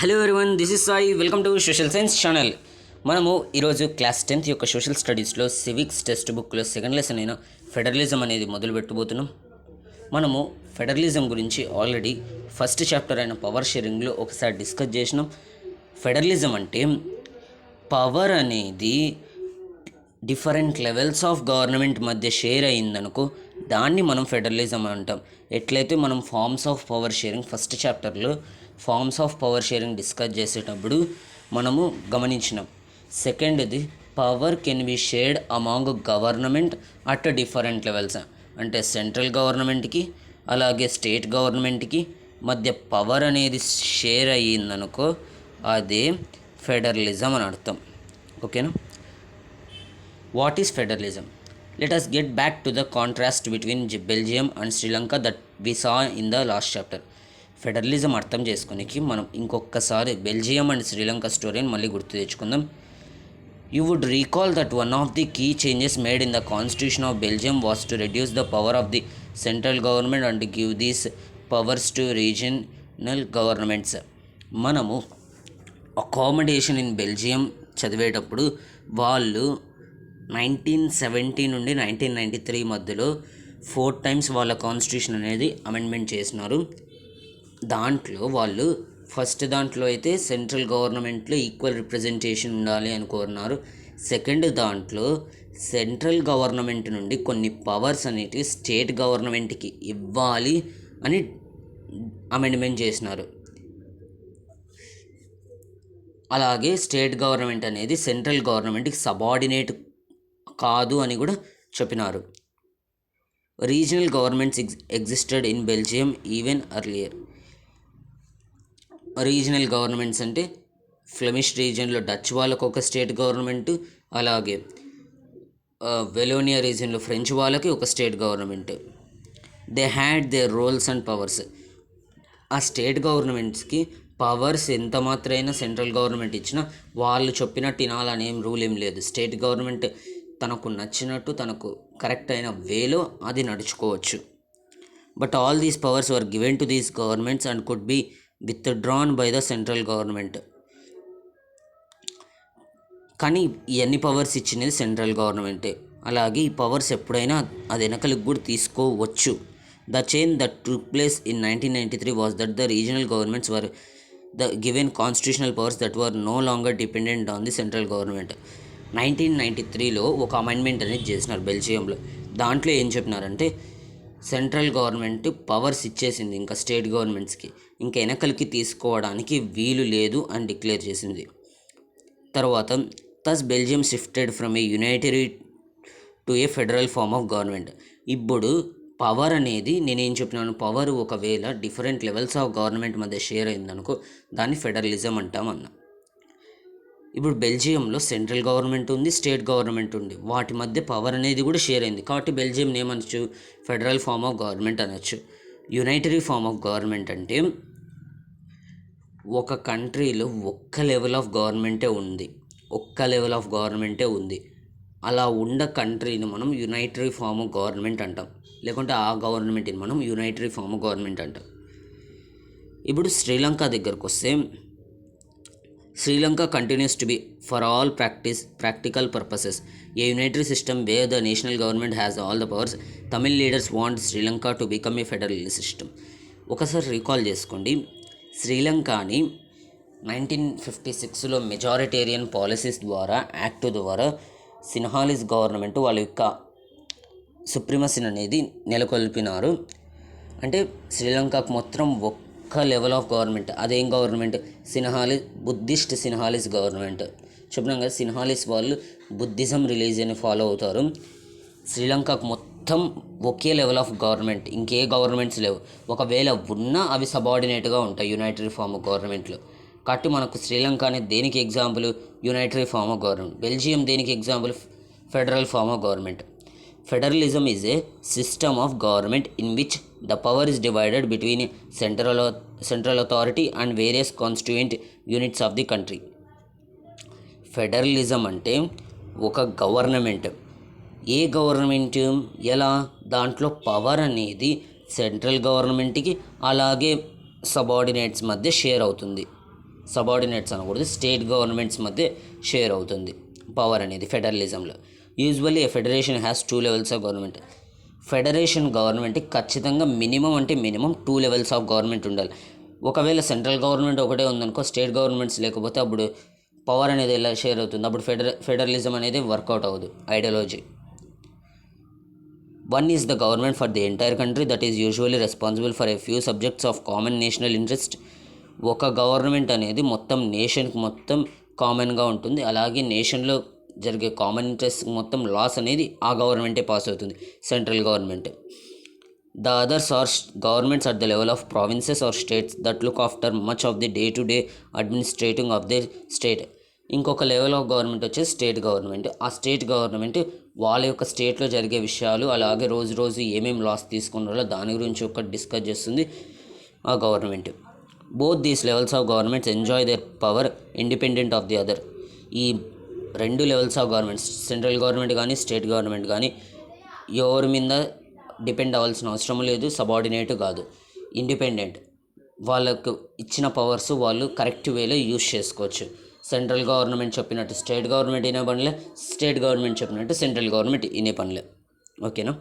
Hello everyone, this is Sai. Welcome to social science channel. మనము ఈరోజు class 10th యొక్క social స్టడీస్లో సివిక్స్ టెక్స్ట్ బుక్లో సెకండ్ లెసన్ అయిన ఫెడరలిజం అనేది మొదలు పెట్టబోతున్నాం. మనము ఫెడరలిజం గురించి ఆల్రెడీ ఫస్ట్ చాప్టర్ అయిన పవర్ షేరింగ్లో ఒకసారి డిస్కస్ చేసినాం. ఫెడరలిజం అంటే పవర్ అనేది డిఫరెంట్ లెవెల్స్ ఆఫ్ గవర్నమెంట్ మధ్య షేర్ అయ్యిందనుకో, దాన్ని మనం ఫెడరలిజం అంటాం. ఎట్లయితే మనం forms of power sharing first చాప్టర్లో forms of power sharing discuss చేసేటప్పుడు మనము గమనించినాం. సెకండ్ది power can be shared among government at different levels, అంటే సెంట్రల్ గవర్నమెంట్కి అలాగే స్టేట్ గవర్నమెంట్కి మధ్య పవర్ అనేది షేర్ అయ్యిందనుకో, అదే ఫెడరలిజం అని అర్థం. ఓకేనా? What is federalism? Let us get back to the contrast between Belgium and Sri Lanka that we saw in the last chapter. Federalism అర్థం చేసుకునేకి మనం ఇంకొకసారి బెల్జియం అండ్ శ్రీలంక స్టోరీని మళ్ళీ గుర్తు తెచ్చుకుందాం. You would recall that one of the key changes made in the constitution of Belgium was to reduce the power of the central government and give these powers to regional governments. మనము accommodation in Belgium చదివేటప్పుడు వాళ్ళు 1970 నుండి 1993 మధ్యలో 4 times వాళ్ళ constitution అనేది amendment చేసినారు. దాంట్లో వాళ్ళు ఫస్ట్ దాంట్లో అయితే సెంట్రల్ గవర్నమెంట్లో ఈక్వల్ రిప్రజెంటేషన్ ఉండాలి అని కోరినారు. సెకండ్ దాంట్లో సెంట్రల్ గవర్నమెంట్ నుండి కొన్ని పవర్స్ అనేటివి స్టేట్ గవర్నమెంట్కి ఇవ్వాలి అని అమెండ్మెంట్ చేసినారు. అలాగే స్టేట్ గవర్నమెంట్ అనేది సెంట్రల్ గవర్నమెంట్కి సబార్డినేట్ కాదు అని కూడా చెప్పినారు. Regional governments existed in Belgium even earlier. Regional governments అంటే ఫ్లెమిష్ రీజియన్లో డచ్ వాళ్ళకు ఒక స్టేట్ గవర్నమెంట్, అలాగే వెలోనియా రీజియన్లో ఫ్రెంచ్ వాళ్ళకి ఒక state government. They had their roles and powers. ఆ స్టేట్ గవర్నమెంట్స్కి పవర్స్ ఎంత మాత్రమైనా సెంట్రల్ గవర్నమెంట్ ఇచ్చినా వాళ్ళు చెప్పినట్టు వినాలనేం రూల్ ఏం లేదు. స్టేట్ గవర్నమెంట్ తనకు నచ్చినట్టు తనకు కరెక్ట్ అయిన వేలో అది నడుచుకోవచ్చు. But all these powers were given to these governments and could be withdrawn by the central government. కానీ ఇవన్నీ పవర్స్ ఇచ్చినది సెంట్రల్ గవర్నమెంటే. అలాగే ఈ పవర్స్ ఎప్పుడైనా అది వెనకలికి కూడా తీసుకోవచ్చు. The change that took place in 1993 was that the regional governments were given constitutional powers that were no longer dependent on the central government. 1993లో ఒక అమెండ్మెంట్ అనేది చేసినారు బెల్జియంలో. దాంట్లో ఏం చెప్పినారంటే సెంట్రల్ గవర్నమెంట్ పవర్స్ ఇచ్చేసింది ఇంకా స్టేట్ గవర్నమెంట్స్కి, ఇంకా వెనకలికి తీసుకోవడానికి వీలు లేదు అని డిక్లేర్ చేసింది. తర్వాత thus Belgium shifted from a unitary to a federal form of government. ఇప్పుడు పవర్ అనేది నేనేం చెప్పినాను, పవర్ ఒకవేళ డిఫరెంట్ లెవెల్స్ ఆఫ్ గవర్నమెంట్ మధ్య షేర్ అయిందనుకో దాన్ని ఫెడరలిజం అంటామన్నా. ఇప్పుడు బెల్జియంలో సెంట్రల్ గవర్నమెంట్ ఉంది, స్టేట్ గవర్నమెంట్ ఉంది, వాటి మధ్య పవర్ అనేది కూడా షేర్ అయింది. కాబట్టి బెల్జియం ఏమనొచ్చు, ఫెడరల్ ఫార్మ్ ఆఫ్ గవర్నమెంట్ అనొచ్చు. యునైటరీ ఫార్మ్ ఆఫ్ గవర్నమెంట్ అంటే ఒక కంట్రీలో ఒక్క లెవెల్ ఆఫ్ గవర్నమెంటే ఉంది, అలా ఉన్న కంట్రీని మనం యునైటరీ ఫార్మ్ ఆఫ్ గవర్నమెంట్ అంటాం. లేకుంటే ఆ గవర్నమెంట్ని మనం యునైటరీ ఫార్మ్ ఆఫ్ గవర్నమెంట్ అంటాం. ఇప్పుడు శ్రీలంక దగ్గరకు వస్తే Sri Lanka continues to be for all practical purposes a unitary system where the national government has all the powers. Tamil leaders want Sri Lanka to become a federal system. ఒకసారి రీకాల్ చేసుకోండి, శ్రీలంకని 1956లో మెజారిటేరియన్ పాలసీస్ ద్వారా act ద్వారా సిన్హాలిస్ గవర్నమెంట్ వాళ్ళ యొక్క సుప్రీమసీని అనేది నెలకొల్పినారు. అంటే శ్రీలంకకు మొత్తం ఒక్క లెవెల్ ఆఫ్ గవర్నమెంట్. అదేం గవర్నమెంట్? Buddhist Sinhalese government. చెప్పినాం కదా, సిన్హాలిస్ వాళ్ళు బుద్ధిజం రిలీజియన్ని ఫాలో అవుతారు. శ్రీలంకకు మొత్తం ఒకే లెవెల్ ఆఫ్ గవర్నమెంట్, ఇంకే గవర్నమెంట్స్ లేవు. ఒకవేళ ఉన్నా అవి సబార్డినేట్గా ఉంటాయి యునైటరీ ఫార్మ్ ఆఫ్ గవర్నమెంట్లో. కాబట్టి మనకు శ్రీలంక అనేది దేనికి example? Unitary form of government. Belgium దేనికి example? Federal form of government. Federalism is a system of government in which the power is divided between central authority and various constituent units of the country. Federalism అంటే ఒక government. ఏ government? ఎలా? దాంట్లో power అనేది central గవర్నమెంట్కి అలాగే subordinates మధ్య share అవుతుంది. Subordinates అనకూడదు, స్టేట్ గవర్నమెంట్స్ మధ్య షేర్ అవుతుంది పవర్ అనేది ఫెడరలిజంలో. Usually a federation has 2 levels of government. Federation గవర్నమెంట్కి ఖచ్చితంగా మినిమం 2 లెవెల్స్ ఆఫ్ గవర్నమెంట్ ఉండాలి. ఒకవేళ సెంట్రల్ గవర్నమెంట్ ఒకటే ఉందనుకో, స్టేట్ గవర్నమెంట్స్ లేకపోతే అప్పుడు పవర్ అనేది ఎలా షేర్ అవుతుంది, అప్పుడు ఫెడరలిజం అనేది వర్కౌట్ అవ్వదు ideology. One is the government for the entire country that is usually responsible for a few subjects of common national interest. ఒక గవర్నమెంట్ అనేది మొత్తం నేషన్కి మొత్తం కామన్గా ఉంటుంది. అలాగే నేషన్లో జరిగే కామన్ ఇంట్రెస్ట్ మొత్తం లాస్ అనేది ఆ గవర్నమెంటే పాస్ అవుతుంది, central government. The others are governments at the level of provinces or states that look after much of the day-to-day administrating of their state. ఇంకొక లెవెల్ ఆఫ్ గవర్నమెంట్ వచ్చేసి state government. ఆ state government వాళ్ళ యొక్క స్టేట్లో జరిగే విషయాలు, అలాగే రోజు ఏమేమి లాస్ తీసుకున్నారో దాని గురించి ఒకటి డిస్కస్ చేస్తుంది ఆ government. Both these levels of governments enjoy there power independent of the other. ఈ 2 levels of governments, central government కానీ స్టేట్ గవర్నమెంట్ కానీ ఎవరి మీద డిపెండ్ అవ్వాల్సిన అవసరం లేదు, సబార్డినేట్ కాదు, ఇండిపెండెంట్. వాళ్ళకు ఇచ్చిన పవర్స్ వాళ్ళు కరెక్ట్ వేలో యూజ్ చేసుకోవచ్చు. సెంట్రల్ గవర్నమెంట్ చెప్పినట్టు స్టేట్ గవర్నమెంట్ వినే పనిలే, స్టేట్ గవర్నమెంట్ చెప్పినట్టు సెంట్రల్ గవర్నమెంట్ వినే పనిలే. ఓకేనా?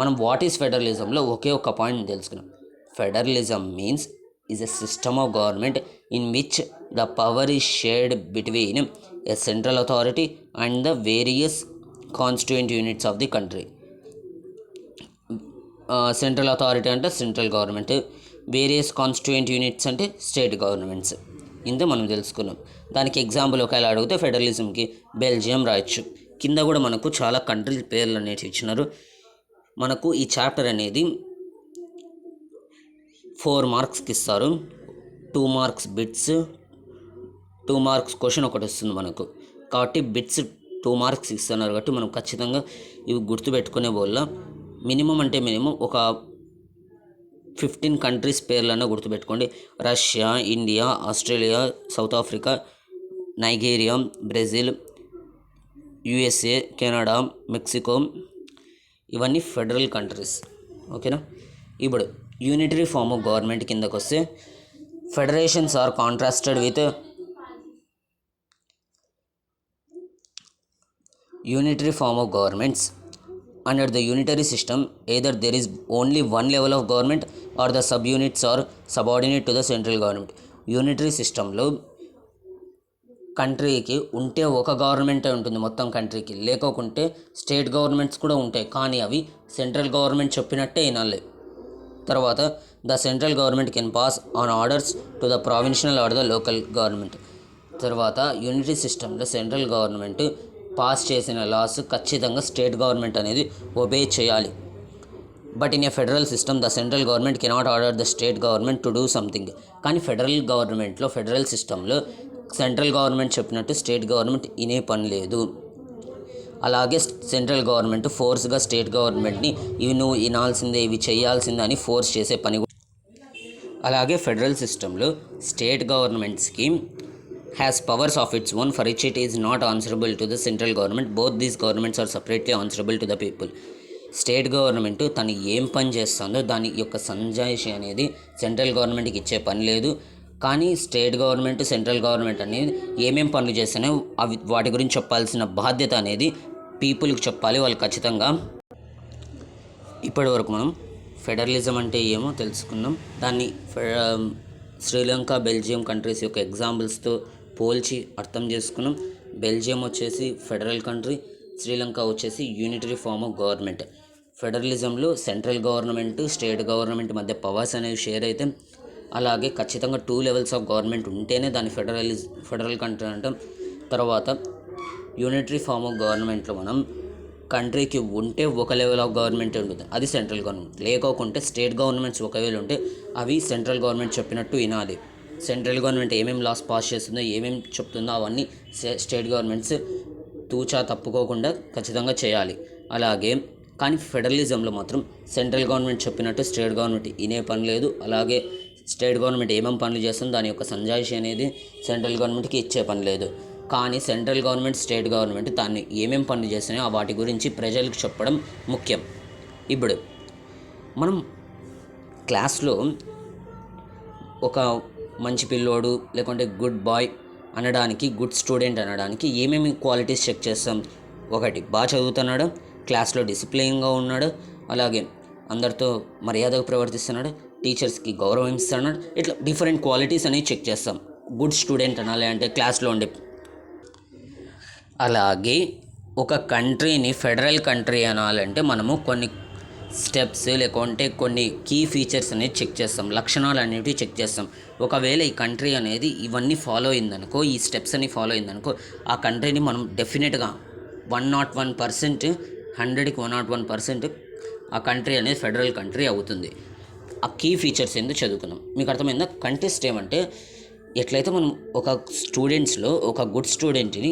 మనం వాట్ ఈస్ ఫెడరలిజంలో ఒకే ఒక పాయింట్ తెలుసుకున్నాం. Federalism means is a system of government in which the power is shared between a central authority and the various constituent units of the country. Central authority అంటే central government, various constituent units అంటే state governments. ఇంత మనం తెలుసుకున్నాం. దానికి example ఒకవేళ అడిగితే ఫెడరలిజంకి Belgium రాయొచ్చు. కింద కూడా మనకు చాలా కంట్రీల పేర్లు అనేవి ఇచ్చినారు. మనకు ఈ చాప్టర్ అనేది 4 మార్క్స్కి ఇస్తారు. 2 మార్క్స్ బిట్స్, 2 మార్క్స్ క్వశ్చన్ ఒకటి వస్తుంది మనకు. కాబట్టి బిట్స్ 2 మార్క్స్ ఇస్తున్నారు కాబట్టి మనం ఖచ్చితంగా ఇవి గుర్తుపెట్టుకునే వల్ల మినిమం ఒక 15 కంట్రీస్ పేర్లన్నా గుర్తుపెట్టుకోండి. Russia, India, Australia, South Africa, Nigeria, Brazil, USA, Canada, Mexico, ఇవన్నీ ఫెడరల్ కంట్రీస్. ఓకేనా? ఇప్పుడు యూనిటరీ ఫార్మ్ ఆఫ్ గవర్నమెంట్ కిందకు వస్తే federations are contrasted with unitary form of governments. Under the unitary system, either there is only one level of government or the subunits are subordinate to the central government. Unitary సిస్టంలో కంట్రీకి ఉంటే ఒక గవర్నమెంటే ఉంటుంది మొత్తం కంట్రీకి, లేకోకుంటే స్టేట్ గవర్నమెంట్స్ కూడా ఉంటాయి, కానీ అవి సెంట్రల్ గవర్నమెంట్ చెప్పినట్టే వినాలి. తర్వాత the central government can pass on orders to the provincial or the local government. తర్వాత యూనిటరీ సిస్టంలో సెంట్రల్ గవర్నమెంట్ పాస్ చేసిన లాస్ ఖచ్చితంగా స్టేట్ గవర్నమెంట్ అనేది ఒబే చేయాలి. But in a federal system the central government cannot order the state government to do something. కానీ federal సిస్టంలో central government చెప్పినట్టు state government వినే పని లేదు. అలాగే సెంట్రల్ గవర్నమెంట్ ఫోర్స్గా స్టేట్ గవర్నమెంట్ని ఇవి నువ్వు వినాల్సిందే, ఇవి చేయాల్సిందే అని ఫోర్స్ చేసే పని. అలాగే ఫెడరల్ సిస్టంలో state గవర్నమెంట్స్కి has powers of its own for which it is not answerable to the central government. Both these governments are separately answerable to the people. State government తను ఏం పని చేస్తుందో దాని యొక్క సంజాయిషి అనేది సెంట్రల్ గవర్నమెంట్కి ఇచ్చే పని లేదు. కానీ స్టేట్ గవర్నమెంట్, సెంట్రల్ గవర్నమెంట్ అనేది ఏమేం పనులు చేస్తున్నాయో అవి వాటి గురించి చెప్పాల్సిన బాధ్యత అనేది పీపుల్కి చెప్పాలి వాళ్ళు ఖచ్చితంగా. ఇప్పటి వరకు మనం ఫెడరలిజం అంటే ఏమో తెలుసుకున్నాం. దాన్ని శ్రీలంక, బెల్జియం కంట్రీస్ యొక్క ఎగ్జాంపుల్స్తో పోల్చి అర్థం చేసుకున్నాం. బెల్జియం వచ్చేసి ఫెడరల్ కంట్రీ, శ్రీలంక వచ్చేసి యూనిటరీ ఫార్మ్ ఆఫ్ గవర్నమెంట్. ఫెడరలిజంలో సెంట్రల్ గవర్నమెంట్, స్టేట్ గవర్నమెంట్ మధ్య పవర్స్ అనేవి షేర్ అయితే, అలాగే ఖచ్చితంగా 2 లెవెల్స్ ఆఫ్ గవర్నమెంట్ ఉంటేనే దాన్ని ఫెడరల్ కంట్రీ అంటాం. తర్వాత యూనిటరీ ఫార్మ్ ఆఫ్ గవర్నమెంట్లో మనం కంట్రీకి ఉంటే ఒక లెవెల్ ఆఫ్ గవర్నమెంట్ ఉంటుంది, అది సెంట్రల్ గవర్నమెంట్. లేకోకుంటే స్టేట్ గవర్నమెంట్స్ ఒకవేళ ఉంటే అవి సెంట్రల్ గవర్నమెంట్ చెప్పినట్టు వినాలి. సెంట్రల్ గవర్నమెంట్ ఏమేమి లాస్ పాస్ చేస్తుందో, ఏమేమి చెప్తుందో అవన్నీ స్టేట్ గవర్నమెంట్స్ తూచా తప్పుకోకుండా ఖచ్చితంగా చేయాలి. అలాగే కానీ ఫెడరలిజంలో మాత్రం సెంట్రల్ గవర్నమెంట్ చెప్పినట్టు స్టేట్ గవర్నమెంట్ వినే పని లేదు. అలాగే స్టేట్ గవర్నమెంట్ ఏమేమి పనులు చేస్తుందో దాని యొక్క సంజాయిషి అనేది సెంట్రల్ గవర్నమెంట్కి ఇచ్చే పని లేదు. కానీ సెంట్రల్ గవర్నమెంట్, స్టేట్ గవర్నమెంట్ దాన్ని ఏమేమి పనులు చేస్తున్నాయో వాటి గురించి ప్రజలకు చెప్పడం ముఖ్యం. ఇప్పుడు మనం క్లాస్లో ఒక మంచి పిల్లోడు లేకుంటే గుడ్ బాయ్ అనడానికి, గుడ్ స్టూడెంట్ అనడానికి ఏమేమి క్వాలిటీస్ చెక్ చేస్తాం? ఒకటి, బాగా చదువుతున్నాడు, క్లాస్లో డిసిప్లిన్గా ఉన్నాడు, అలాగే అందరితో మర్యాదగా ప్రవర్తిస్తున్నాడు, టీచర్స్కి గౌరవం ఇస్తున్నాడు, ఇట్లా డిఫరెంట్ క్వాలిటీస్ అనేవి చెక్ చేస్తాం. గుడ్ స్టూడెంట్ అనాలి అంటే క్లాస్లో ఉండే. అలాగే ఒక కంట్రీని ఫెడరల్ కంట్రీ అనాలంటే మనము కొన్ని స్టెప్స్ లేకుంటే కొన్ని కీ ఫీచర్స్ అనేది చెక్ చేస్తాం, లక్షణాలు అనేవి చెక్ చేస్తాం. ఒకవేళ ఈ కంట్రీ అనేది ఇవన్నీ ఫాలో అయిందనుకో, ఈ స్టెప్స్ అన్ని ఫాలో అయిందనుకో, ఆ కంట్రీని మనం డెఫినెట్గా 101%, 100కి 101% ఆ కంట్రీ అనేది ఫెడరల్ కంట్రీ అవుతుంది. ఆ కీ ఫీచర్స్ ఎందుకు చదువుకున్నాం, మీకు అర్థమైందా? కంటెస్ట్ ఏమంటే ఎట్లయితే మనం ఒక స్టూడెంట్స్లో ఒక గుడ్ స్టూడెంట్ని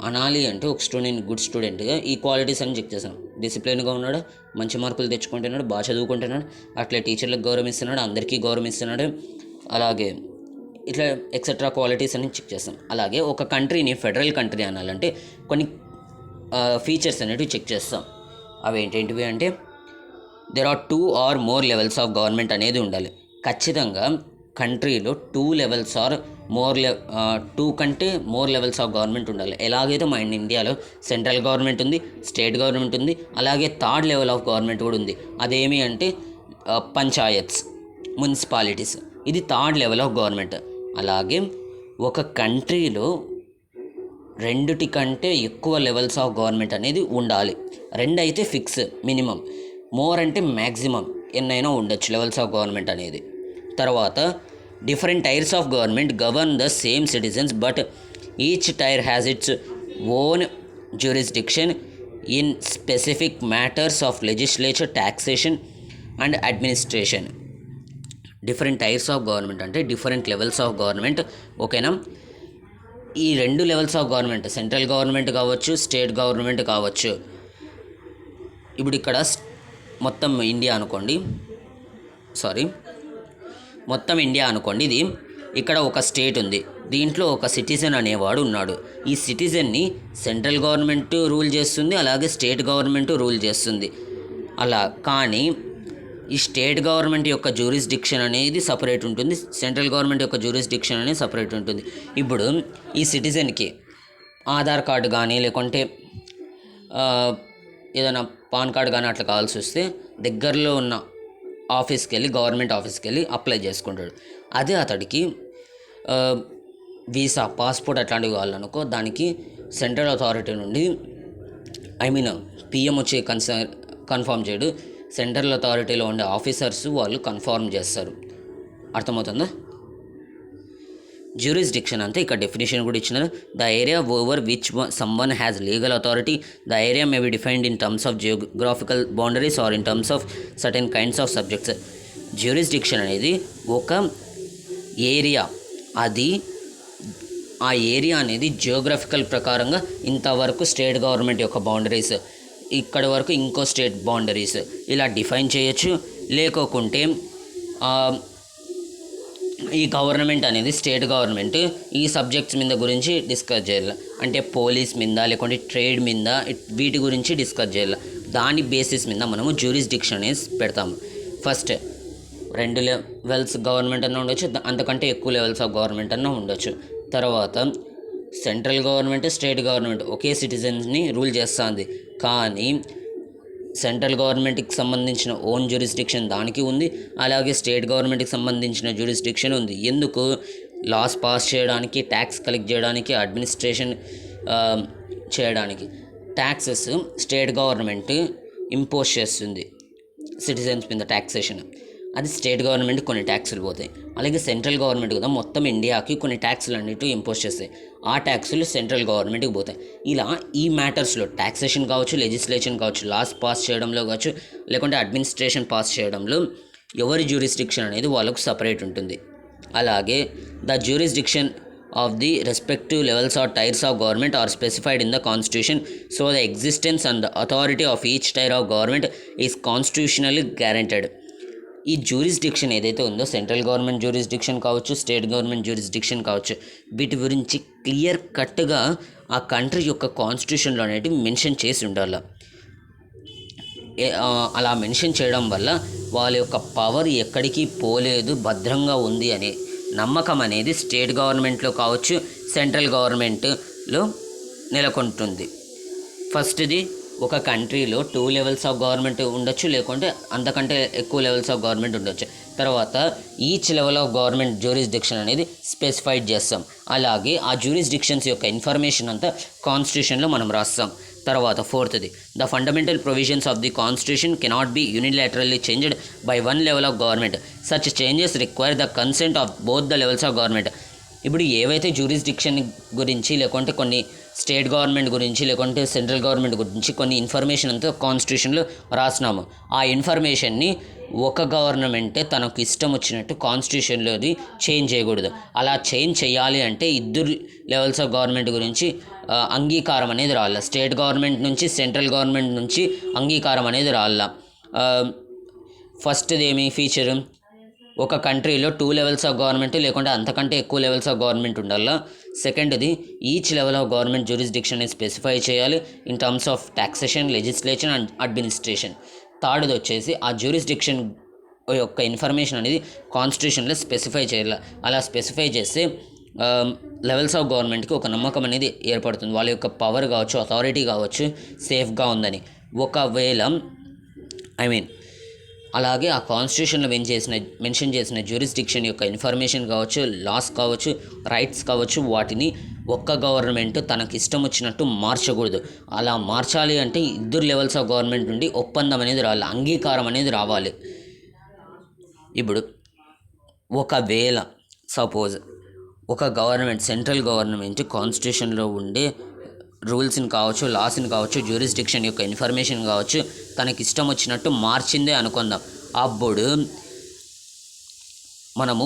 అనాలి అంటే, ఒక స్టూడెంట్ గుడ్ స్టూడెంట్గా ఈ క్వాలిటీస్ అని చెక్ చేస్తాం. డిసిప్లిన్గా ఉన్నాడు, మంచి మార్కులు తెచ్చుకుంటున్నాడు, బాగా చదువుకుంటున్నాడు, అట్లే టీచర్లకు గౌరవిస్తున్నాడు, అందరికీ గౌరవిస్తున్నాడు, అలాగే ఇట్లా ఎక్సెట్రా క్వాలిటీస్ అని చెక్ చేస్తాం. అలాగే ఒక కంట్రీని ఫెడరల్ కంట్రీ అనాలంటే కొన్ని ఫీచర్స్ అనేవి చెక్ చేస్తాం. అవి ఏంటేంటివి అంటే, there are 2 or more levels of government అనేది ఉండాలి. ఖచ్చితంగా కంట్రీలో 2 levels or more 2 కంటే మోర్ లెవెల్స్ ఆఫ్ గవర్నమెంట్ ఉండాలి. ఎలాగైతే మన ఇండియాలో సెంట్రల్ గవర్నమెంట్ ఉంది, స్టేట్ గవర్నమెంట్ ఉంది, అలాగే 3rd లెవెల్ ఆఫ్ గవర్నమెంట్ కూడా ఉంది. అదేమి అంటే పంచాయత్స్, మున్సిపాలిటీస్. ఇది 3rd లెవెల్ ఆఫ్ గవర్నమెంట్. అలాగే ఒక కంట్రీలో 2 కంటే ఎక్కువ లెవెల్స్ ఆఫ్ గవర్నమెంట్ అనేది ఉండాలి. 2 అయితే ఫిక్స్, మినిమం. మోర్ అంటే మ్యాక్సిమం ఎన్నైనా ఉండొచ్చు లెవెల్స్ ఆఫ్ గవర్నమెంట్ అనేది. తర్వాత different tiers of government govern the same citizens but each tier has its own jurisdiction in specific matters of legislature, taxation and administration. Different tiers of government అంటే different levels of government. ఓకేనా? ఈ 2 levels of government, central government కావచ్చు, state government కావచ్చు. ఇప్పుడు ఇక్కడ మొత్తం India అనుకోండి, ఇది ఇక్కడ ఒక స్టేట్ ఉంది, దీంట్లో ఒక సిటిజన్ అనేవాడు ఉన్నాడు. ఈ సిటిజన్ని సెంట్రల్ గవర్నమెంట్ రూల్ చేస్తుంది, అలాగే స్టేట్ గవర్నమెంట్ రూల్ చేస్తుంది. అలా కానీ ఈ స్టేట్ గవర్నమెంట్ యొక్క జ్యూరిస్డిక్షన్ అనేది సపరేట్ ఉంటుంది, సెంట్రల్ గవర్నమెంట్ యొక్క జ్యూరిస్డిక్షన్ అనేది సపరేట్ ఉంటుంది. ఇప్పుడు ఈ సిటిజన్కి ఆధార్ కార్డు కానీ లేకుంటే ఏదైనా పాన్ కార్డు కానీ అట్లా కావాల్సి వస్తే దగ్గరలో ఉన్న ఆఫీస్కి వెళ్ళి, గవర్నమెంట్ ఆఫీస్కి వెళ్ళి అప్లై చేసుకుంటాడు. అదే అతడికి వీసా, పాస్పోర్ట్ అట్లాంటివి కావాలనుకో, దానికి సెంట్రల్ అథారిటీ నుండి పిఎం వచ్చి కన్ఫర్మ్ చేయడు, సెంట్రల్ అథారిటీలో ఉండే ఆఫీసర్స్ వాళ్ళు కన్ఫర్మ్ చేస్తారు. అర్థమవుతుందా? జ్యూరిస్డిక్షన్ అంటే ఇక్కడ డెఫినేషన్ కూడా ఇచ్చినారు. The area over which someone has legal authority. The area may be defined in terms of geographical boundaries or in terms of certain kinds of subjects. Jurisdiction అనేది ఒక area, అది ఆ ఏరియా అనేది geographical ప్రకారంగా ఇంతవరకు state government యొక్క boundaries, ఇక్కడి వరకు ఇంకో స్టేట్ బౌండరీస్, ఇలా డిఫైన్ చేయొచ్చు. లేకోకుంటే ఈ గవర్నమెంట్ అనేది, స్టేట్ గవర్నమెంట్ ఈ సబ్జెక్ట్స్ మీద గురించి డిస్కస్ చేయాలి, అంటే పోలీస్ మీద లేకుంటే ట్రేడ్ మీద, వీటి గురించి డిస్కస్ చేయాలి. దాని బేసిస్ మీద మనము జ్యూరిస్డిక్షన్ అనేది పెడతాము. ఫస్ట్ 2 లెవెల్స్ గవర్నమెంట్ అన్న ఉండొచ్చు, అంతకంటే ఎక్కువ లెవెల్స్ ఆఫ్ గవర్నమెంట్ అన్న ఉండొచ్చు. తర్వాత సెంట్రల్ గవర్నమెంట్, స్టేట్ గవర్నమెంట్ ఒకే సిటిజన్స్ని రూల్ చేస్తుంది, కానీ సెంట్రల్ గవర్నమెంట్కి సంబంధించిన ఓన్ జ్యూరిస్డిక్షన్ దానికి ఉంది, అలాగే స్టేట్ గవర్నమెంట్కి సంబంధించిన జ్యూరిస్డిక్షన్ ఉంది. ఎందుకు? లాస్ పాస్ చేయడానికి, ట్యాక్స్ కలెక్ట్ చేయడానికి, అడ్మినిస్ట్రేషన్ చేయడానికి. ట్యాక్సెస్ స్టేట్ గవర్నమెంట్ ఇంపోజ్ చేస్తుంది సిటిజన్స్ మీద ట్యాక్సేషన్, అది స్టేట్ గవర్నమెంట్ కొన్ని ట్యాక్సులు పోతాయి. అలాగే సెంట్రల్ గవర్నమెంట్ కూడా మొత్తం ఇండియాకి కొన్ని ట్యాక్సులు అన్నిటి ఇంపోజ్ చేస్తాయి, ఆ ట్యాక్సులు సెంట్రల్ గవర్నమెంట్కి పోతాయి. ఇలా ఈ మ్యాటర్స్లో ట్యాక్సేషన్ కావచ్చు, లెజిస్లేషన్ కావచ్చు, లాస్ పాస్ చేయడంలో కావచ్చు, లేకుంటే అడ్మినిస్ట్రేషన్ పాస్ చేయడంలో ఎవరి జ్యూరిస్డిక్షన్ అనేది వాళ్ళకు సపరేట్ ఉంటుంది. అలాగే the jurisdiction of the respective levels or tiers of government are specified in the constitution, so the existence and the authority of each tier of government is constitutionally guaranteed. ఈ jurisdiction ఏదైతే ఉందో, central government jurisdiction కావచ్చు, state government jurisdiction కావచ్చు, వీటి గురించి clear కట్గా ఆ country యొక్క కాన్స్టిట్యూషన్లో అనేవి మెన్షన్ చేసి ఉండాలి. అలా మెన్షన్ చేయడం వల్ల వాళ్ళ యొక్క పవర్ ఎక్కడికి పోలేదు, భద్రంగా ఉంది అని నమ్మకం అనేది స్టేట్ గవర్నమెంట్లో కావచ్చు, సెంట్రల్ గవర్నమెంట్లో నెలకొంటుంది. ఫస్ట్ది, ఒక కంట్రీలో 2 లెవెల్స్ ఆఫ్ గవర్నమెంట్ ఉండొచ్చు, లేకుంటే అంతకంటే ఎక్కువ లెవెల్స్ ఆఫ్ గవర్నమెంట్ ఉండొచ్చు. తర్వాత each level of government jurisdiction అనేది స్పెసిఫైడ్ చేస్తాం. అలాగే ఆ జ్యూరిస్డిక్షన్స్ యొక్క ఇన్ఫర్మేషన్ అంతా కాన్స్టిట్యూషన్లో మనం రాస్తాం. తర్వాత ఫోర్త్ది, the fundamental provisions of the constitution cannot be unilaterally changed by one level of government. Such changes require the consent of both the levels of government. ఇప్పుడు ఏవైతే జ్యూరిస్డిక్షన్ గురించి, లేకుంటే కొన్ని స్టేట్ గవర్నమెంట్ గురించి, లేకుంటే సెంట్రల్ గవర్నమెంట్ గురించి కొన్ని information అంతా కాన్స్టిట్యూషన్లో రాసినాము. ఆ ఇన్ఫర్మేషన్ని ఒక గవర్నమెంటే తనకు ఇష్టం వచ్చినట్టు కాన్స్టిట్యూషన్లోది చేంజ్ చేయకూడదు. అలా చేంజ్ చేయాలి అంటే ఇద్దరు లెవెల్స్ ఆఫ్ గవర్నమెంట్ గురించి అంగీకారం అనేది రావాల. స్టేట్ గవర్నమెంట్ నుంచి, సెంట్రల్ గవర్నమెంట్ నుంచి అంగీకారం అనేది రావాల. ఫస్ట్ది ఏమి ఫీచరు, ఒక కంట్రీలో 2 లెవెల్స్ ఆఫ్ గవర్నమెంట్ లేకుంటే అంతకంటే ఎక్కువ లెవెల్స్ ఆఫ్ గవర్నమెంట్ ఉండాలి. సెకండ్ది, each level of government jurisdiction specify చేయాలి in terms of taxation, legislation and administration. థర్డ్ది వచ్చేసి ఆ జ్యూరిస్డిక్షన్ యొక్క ఇన్ఫర్మేషన్ అనేది కాన్స్టిట్యూషన్లో స్పెసిఫై చేయాలి. అలా స్పెసిఫై చేస్తే లెవెల్స్ ఆఫ్ గవర్నమెంట్కి ఒక నమ్మకం అనేది ఏర్పడుతుంది. వాళ్ళ యొక్క పవర్ కావచ్చు, అథారిటీ కావచ్చు సేఫ్గా ఉందని. ఒకవేళ అలాగే ఆ కాన్స్టిట్యూషన్లో మెన్షన్ చేసిన జ్యూరిస్డిక్షన్ యొక్క ఇన్ఫర్మేషన్ కావచ్చు, లాస్ కావచ్చు, రైట్స్ కావచ్చు, వాటిని ఒక్క గవర్నమెంట్ తనకి ఇష్టం వచ్చినట్టు మార్చకూడదు. అలా మార్చాలి అంటే ఇద్దరు లెవెల్స్ ఆఫ్ గవర్నమెంట్ నుండి ఒప్పందం అనేది రావాలి, అంగీకారం అనేది రావాలి. ఇప్పుడు ఒకవేళ సపోజ్ ఒక గవర్నమెంట్, సెంట్రల్ గవర్నమెంట్ కాన్స్టిట్యూషన్లో ఉండే రూల్స్ని కావచ్చు, లాస్ని కావచ్చు, జ్యూరిస్డిక్షన్ యొక్క ఇన్ఫర్మేషన్ కావచ్చు తనకి ఇష్టం వచ్చినట్టు మార్చిందే అనుకుందాం. అప్పుడు మనము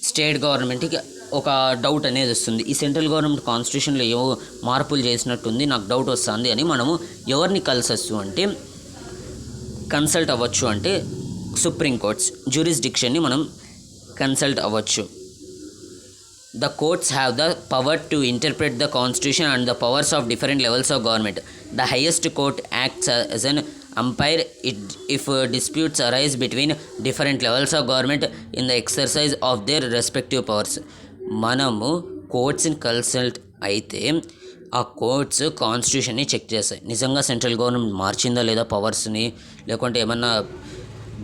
స్టేట్ గవర్నమెంట్కి ఒక డౌట్ అనేది వస్తుంది, ఈ సెంట్రల్ గవర్నమెంట్ కాన్స్టిట్యూషన్లో ఏవో మార్పులు చేసినట్టుంది, నాకు డౌట్ వస్తుంది అని మనము ఎవరిని కన్సల్ట్ అవ్వచ్చు అంటే సుప్రీం కోర్ట్స్ జ్యూరిస్డిక్షన్ని మనం కన్సల్ట్ అవ్వచ్చు. The courts have the power to interpret the constitution and the powers of different levels of government. The highest court acts as an umpire if disputes arise between different levels of government in the exercise of their respective powers. మనము కోర్ట్స్ని consult అయితే ఆ courts కాన్స్టిట్యూషన్ని check చేస్తాయి, నిజంగా central government మార్చిందా లేదా పవర్స్ని, లేకుంటే ఏమన్నా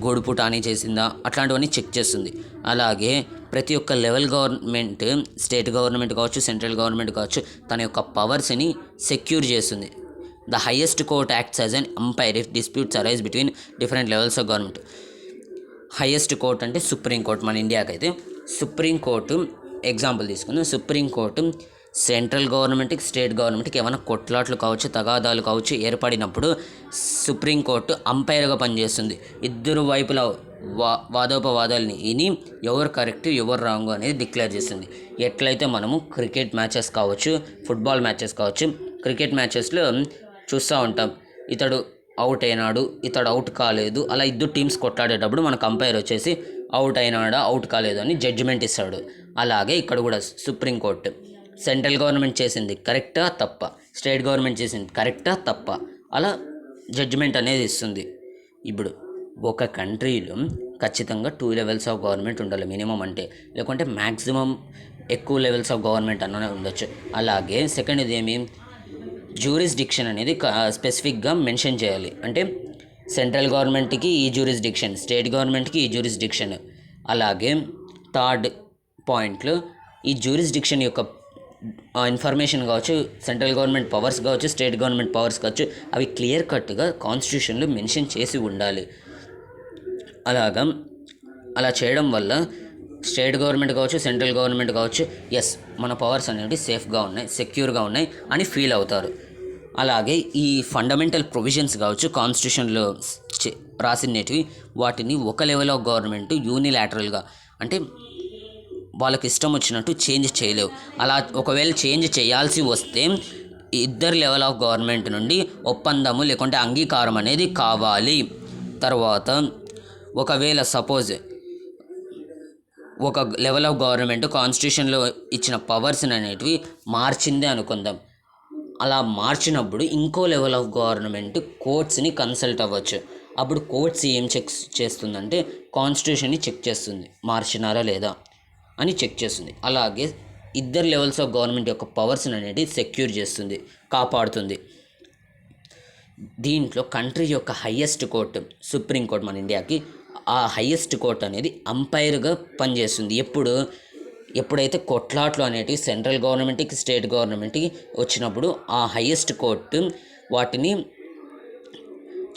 గొడుపుటాని చేసిందా, అట్లాంటివన్నీ చెక్ చేస్తుంది. అలాగే ప్రతి ఒక్క లెవెల్ గవర్నమెంట్, స్టేట్ గవర్నమెంట్ కావచ్చు, సెంట్రల్ గవర్నమెంట్ కావచ్చు, తన యొక్క పవర్స్ని సెక్యూర్ చేస్తుంది. The highest court acts as an umpire if disputes arise between different levels of government. Highest court అంటే సుప్రీం కోర్ట్. మన ఇండియాకి అయితే సుప్రీం కోర్టు ఎగ్జాంపుల్ తీసుకుందాం. సుప్రీం కోర్టు సెంట్రల్ గవర్నమెంట్కి, స్టేట్ గవర్నమెంట్కి ఏమైనా కొట్లాట్లు కావచ్చు, తగాదాలు కావచ్చు ఏర్పడినప్పుడు సుప్రీంకోర్టు అంపైర్గా పనిచేస్తుంది. ఇద్దరు వైపుల వాదోపవాదాలని విని ఎవరు కరెక్ట్ ఎవరు రాంగ్ అనేది డిక్లేర్ చేస్తుంది. ఎట్లయితే మనము క్రికెట్ మ్యాచెస్ కావచ్చు, ఫుట్బాల్ మ్యాచెస్ కావచ్చు, క్రికెట్ మ్యాచెస్లో చూస్తూ ఉంటాం, ఇతడు అవుట్ అయినాడు, ఇతడు అవుట్ కాలేదు, అలా ఇద్దరు టీమ్స్ కొట్లాడేటప్పుడు మనకు అంపైర్ వచ్చేసి అవుట్ అయినాడా అవుట్ కాలేదు అని జడ్జిమెంట్ ఇస్తాడు. అలాగే ఇక్కడ కూడా సుప్రీంకోర్టు సెంట్రల్ గవర్నమెంట్ చేసింది కరెక్టా తప్ప, స్టేట్ గవర్నమెంట్ చేసింది కరెక్టా తప్ప, అలా జడ్జిమెంట్ అనేది ఇస్తుంది. ఇప్పుడు ఒక కంట్రీలో ఖచ్చితంగా 2 లెవెల్స్ ఆఫ్ గవర్నమెంట్ ఉండాలి మినిమం, అంటే లేకుంటే మ్యాక్సిమం ఎక్కువ లెవెల్స్ ఆఫ్ గవర్నమెంట్ అన్ననే ఉండొచ్చు. అలాగే సెకండ్ ఇదేమి, జ్యూరిస్డిక్షన్ అనేది స్పెసిఫిక్గా మెన్షన్ చేయాలి. అంటే సెంట్రల్ గవర్నమెంట్కి ఈ జ్యూరిస్డిక్షన్, స్టేట్ గవర్నమెంట్కి ఈ జ్యూరిస్డిక్షన్. అలాగే థర్డ్ పాయింట్లో ఈ జ్యూరిస్డిక్షన్ యొక్క ఇన్ఫర్మేషన్ కావచ్చు, సెంట్రల్ గవర్నమెంట్ పవర్స్ కావచ్చు, స్టేట్ గవర్నమెంట్ పవర్స్ కావచ్చు, అవి క్లియర్ కట్గా కాన్స్టిట్యూషన్లో మెన్షన్ చేసి ఉండాలి. అలా చేయడం వల్ల స్టేట్ గవర్నమెంట్ కావచ్చు, సెంట్రల్ గవర్నమెంట్ కావచ్చు, ఎస్ మన పవర్స్ అనేవి సేఫ్గా ఉన్నాయి, సెక్యూర్గా ఉన్నాయి అని ఫీల్ అవుతారు. అలాగే ఈ ఫండమెంటల్ ప్రొవిజన్స్ కావచ్చు కాన్స్టిట్యూషన్లో రాసినవి, వాటిని ఒక లెవెల్ ఆఫ్ గవర్నమెంట్ యూనిలాటరల్గా అంటే వాళ్ళకి ఇష్టం వచ్చినట్టు చేంజ్ చేయలేవు. అలా ఒకవేళ చేంజ్ చేయాల్సి వస్తే ఇద్దరు లెవెల్ ఆఫ్ గవర్నమెంట్ నుండి ఒప్పందము లేకుంటే అంగీకారం అనేది కావాలి. తర్వాత ఒకవేళ సపోజ్ ఒక లెవెల్ ఆఫ్ గవర్నమెంట్ కాన్స్టిట్యూషన్లో ఇచ్చిన పవర్స్ అనేటివి మార్చిందే అనుకుందాం. అలా మార్చినప్పుడు ఇంకో లెవెల్ ఆఫ్ గవర్నమెంట్ కోర్ట్స్ని కన్సల్ట్ అవ్వచ్చు. అప్పుడు కోర్ట్స్ ఏం చెక్ చేస్తుందంటే కాన్స్టిట్యూషన్ని చెక్ చేస్తుంది, మార్చినారా లేదా. అని చెక్ చేస్తుంది. అలాగే ఇద్దరు లెవెల్స్ ఆఫ్ గవర్నమెంట్ యొక్క పవర్స్ అనేది సెక్యూర్ చేస్తుంది, కాపాడుతుంది. దీంట్లో కంట్రీ యొక్క హయ్యెస్ట్ కోర్టు సుప్రీం కోర్ట్ మన ఇండియాకి, ఆ హయ్యెస్ట్ కోర్ట్ అనేది అంపైర్గా పనిచేస్తుంది. ఎప్పుడైతే కొట్లాట్లు అనేటివి సెంట్రల్ గవర్నమెంట్కి స్టేట్ గవర్నమెంట్కి వచ్చినప్పుడు ఆ హయ్యెస్ట్ కోర్టు వాటిని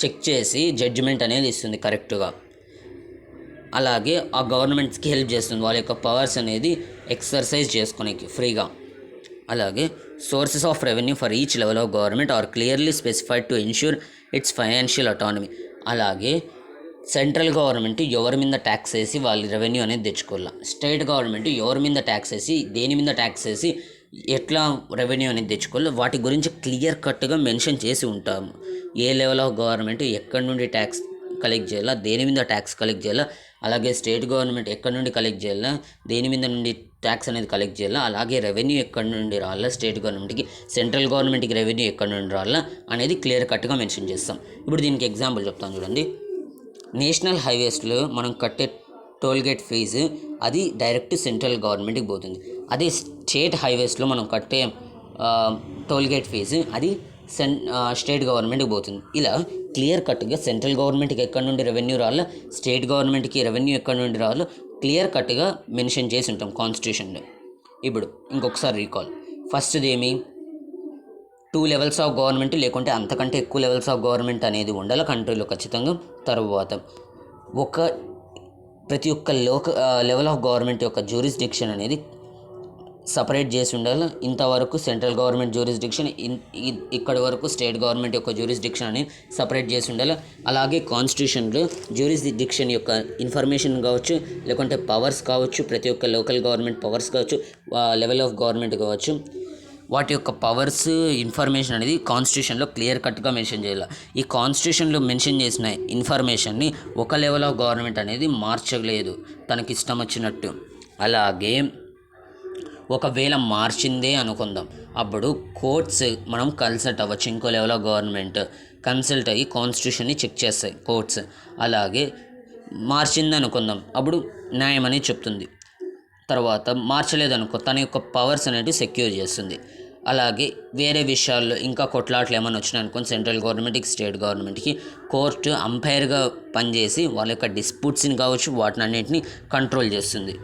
చెక్ చేసి జడ్జిమెంట్ అనేది ఇస్తుంది కరెక్ట్గా. అలాగే ఆ గవర్నమెంట్స్కి హెల్ప్ చేస్తుంది వాళ్ళ యొక్క పవర్స్ అనేది ఎక్సర్సైజ్ చేసుకునేకి ఫ్రీగా. అలాగే sources of revenue for each level of government are clearly specified to ensure it's financial autonomy. అలాగే సెంట్రల్ గవర్నమెంట్ ఎవరి మీద ట్యాక్స్ వేసి వాళ్ళ రెవెన్యూ అనేది తెచ్చుకోవాలి, స్టేట్ గవర్నమెంట్ ఎవరి మీద ట్యాక్స్ వేసి దేని మీద ట్యాక్స్ వేసి ఎట్లా రెవెన్యూ అనేది తెచ్చుకోవాలి వాటి గురించి క్లియర్ కట్గా మెన్షన్ చేసి ఉంటాము. ఏ లెవెల్ ఆఫ్ గవర్నమెంట్ ఎక్కడి నుండి ట్యాక్స్ కలెక్ట్ చేయాలా, దేని మీద ట్యాక్స్ కలెక్ట్ చేయాలా, అలాగే స్టేట్ గవర్నమెంట్ ఎక్కడి నుండి కలెక్ట్ చేయాలా, దేని మీద నుండి ట్యాక్స్ అనేది కలెక్ట్ చేయాలా, అలాగే రెవెన్యూ ఎక్కడి నుండి రావాలా, స్టేట్ గవర్నమెంట్కి సెంట్రల్ గవర్నమెంట్కి రెవెన్యూ ఎక్కడి నుండి రావాలా అనేది క్లియర్ కట్గా మెన్షన్ చేస్తాం. ఇప్పుడు దీనికి ఎగ్జాంపుల్ చెప్తాను చూడండి. నేషనల్ హైవేస్లో మనం కట్టే టోల్గేట్ ఫీజు అది డైరెక్ట్ సెంట్రల్ గవర్నమెంట్కి పోతుంది. అదే స్టేట్ హైవేస్లో మనం కట్టే టోల్గేట్ ఫీజు అది స్టేట్ గవర్నమెంట్కి పోతుంది. ఇలా క్లియర్ కట్గా సెంట్రల్ గవర్నమెంట్కి ఎక్కడి నుండి రెవెన్యూ రావాలో, స్టేట్ గవర్నమెంట్కి రెవెన్యూ ఎక్కడి నుండి రావాలో క్లియర్ కట్గా మెన్షన్ చేసి ఉంటాం కాన్స్టిట్యూషన్లో. ఇప్పుడు ఇంకొకసారి రీకాల్. ఫస్ట్ది ఏమి, 2 లెవెల్స్ ఆఫ్ గవర్నమెంట్ లేకుంటే అంతకంటే ఎక్కువ లెవెల్స్ ఆఫ్ గవర్నమెంట్ అనేది ఉండాలి కంట్రీలో ఖచ్చితంగా. తర్వాత ప్రతి ఒక్క లెవెల్ ఆఫ్ గవర్నమెంట్ యొక్క జ్యూరిస్డిక్షన్ అనేది సపరేట్ చేసి ఉండాలి. ఇంతవరకు సెంట్రల్ గవర్నమెంట్ జ్యూరిస్డిక్షన్, ఇక్కడి వరకు స్టేట్ గవర్నమెంట్ యొక్క జ్యూరిస్డిక్షన్ అనేది సపరేట్ చేసి ఉండాలి. అలాగే కాన్స్టిట్యూషన్లో జ్యూరిస్డిక్షన్ యొక్క ఇన్ఫర్మేషన్ కావచ్చు, లేకుంటే పవర్స్ కావచ్చు, ప్రతి ఒక్క లోకల్ గవర్నమెంట్ పవర్స్ కావచ్చు, లెవెల్ ఆఫ్ గవర్నమెంట్ కావచ్చు, వాటి యొక్క పవర్స్ ఇన్ఫర్మేషన్ అనేది కాన్స్టిట్యూషన్లో క్లియర్ కట్గా మెన్షన్ చేయాలి. ఈ కాన్స్టిట్యూషన్లో మెన్షన్ చేసిన ఇన్ఫర్మేషన్ని ఒక లెవెల్ ఆఫ్ గవర్నమెంట్ అనేది మార్చలేదు తనకి ఇష్టం వచ్చినట్టు. అలాగే ఒకవేళ మార్చిందే అనుకుందాం, అప్పుడు కోర్ట్స్ మనం కన్సల్ట్ అవ్వచ్చు. ఇంకో లెవెల్ ఆఫ్ గవర్నమెంట్ కన్సల్ట్ అయ్యి కాన్స్టిట్యూషన్ని చెక్ చేస్తాయి కోర్ట్స్. అలాగే మార్చింది అనుకుందాం, అప్పుడు న్యాయం అనేది చెప్తుంది. తర్వాత మార్చలేదనుకో తన యొక్క పవర్స్ అనేవి సెక్యూర్ చేస్తుంది. అలాగే వేరే విషయాల్లో ఇంకా కొట్లాట్లు ఏమైనా వచ్చినాయి అనుకోని సెంట్రల్ గవర్నమెంట్కి స్టేట్ గవర్నమెంట్కి కోర్టు అంపైర్గా పనిచేసి వాళ్ళ యొక్క డిస్ప్యూట్స్ని కావచ్చు వాటిని అన్నింటినీ కంట్రోల్ చేస్తుంది.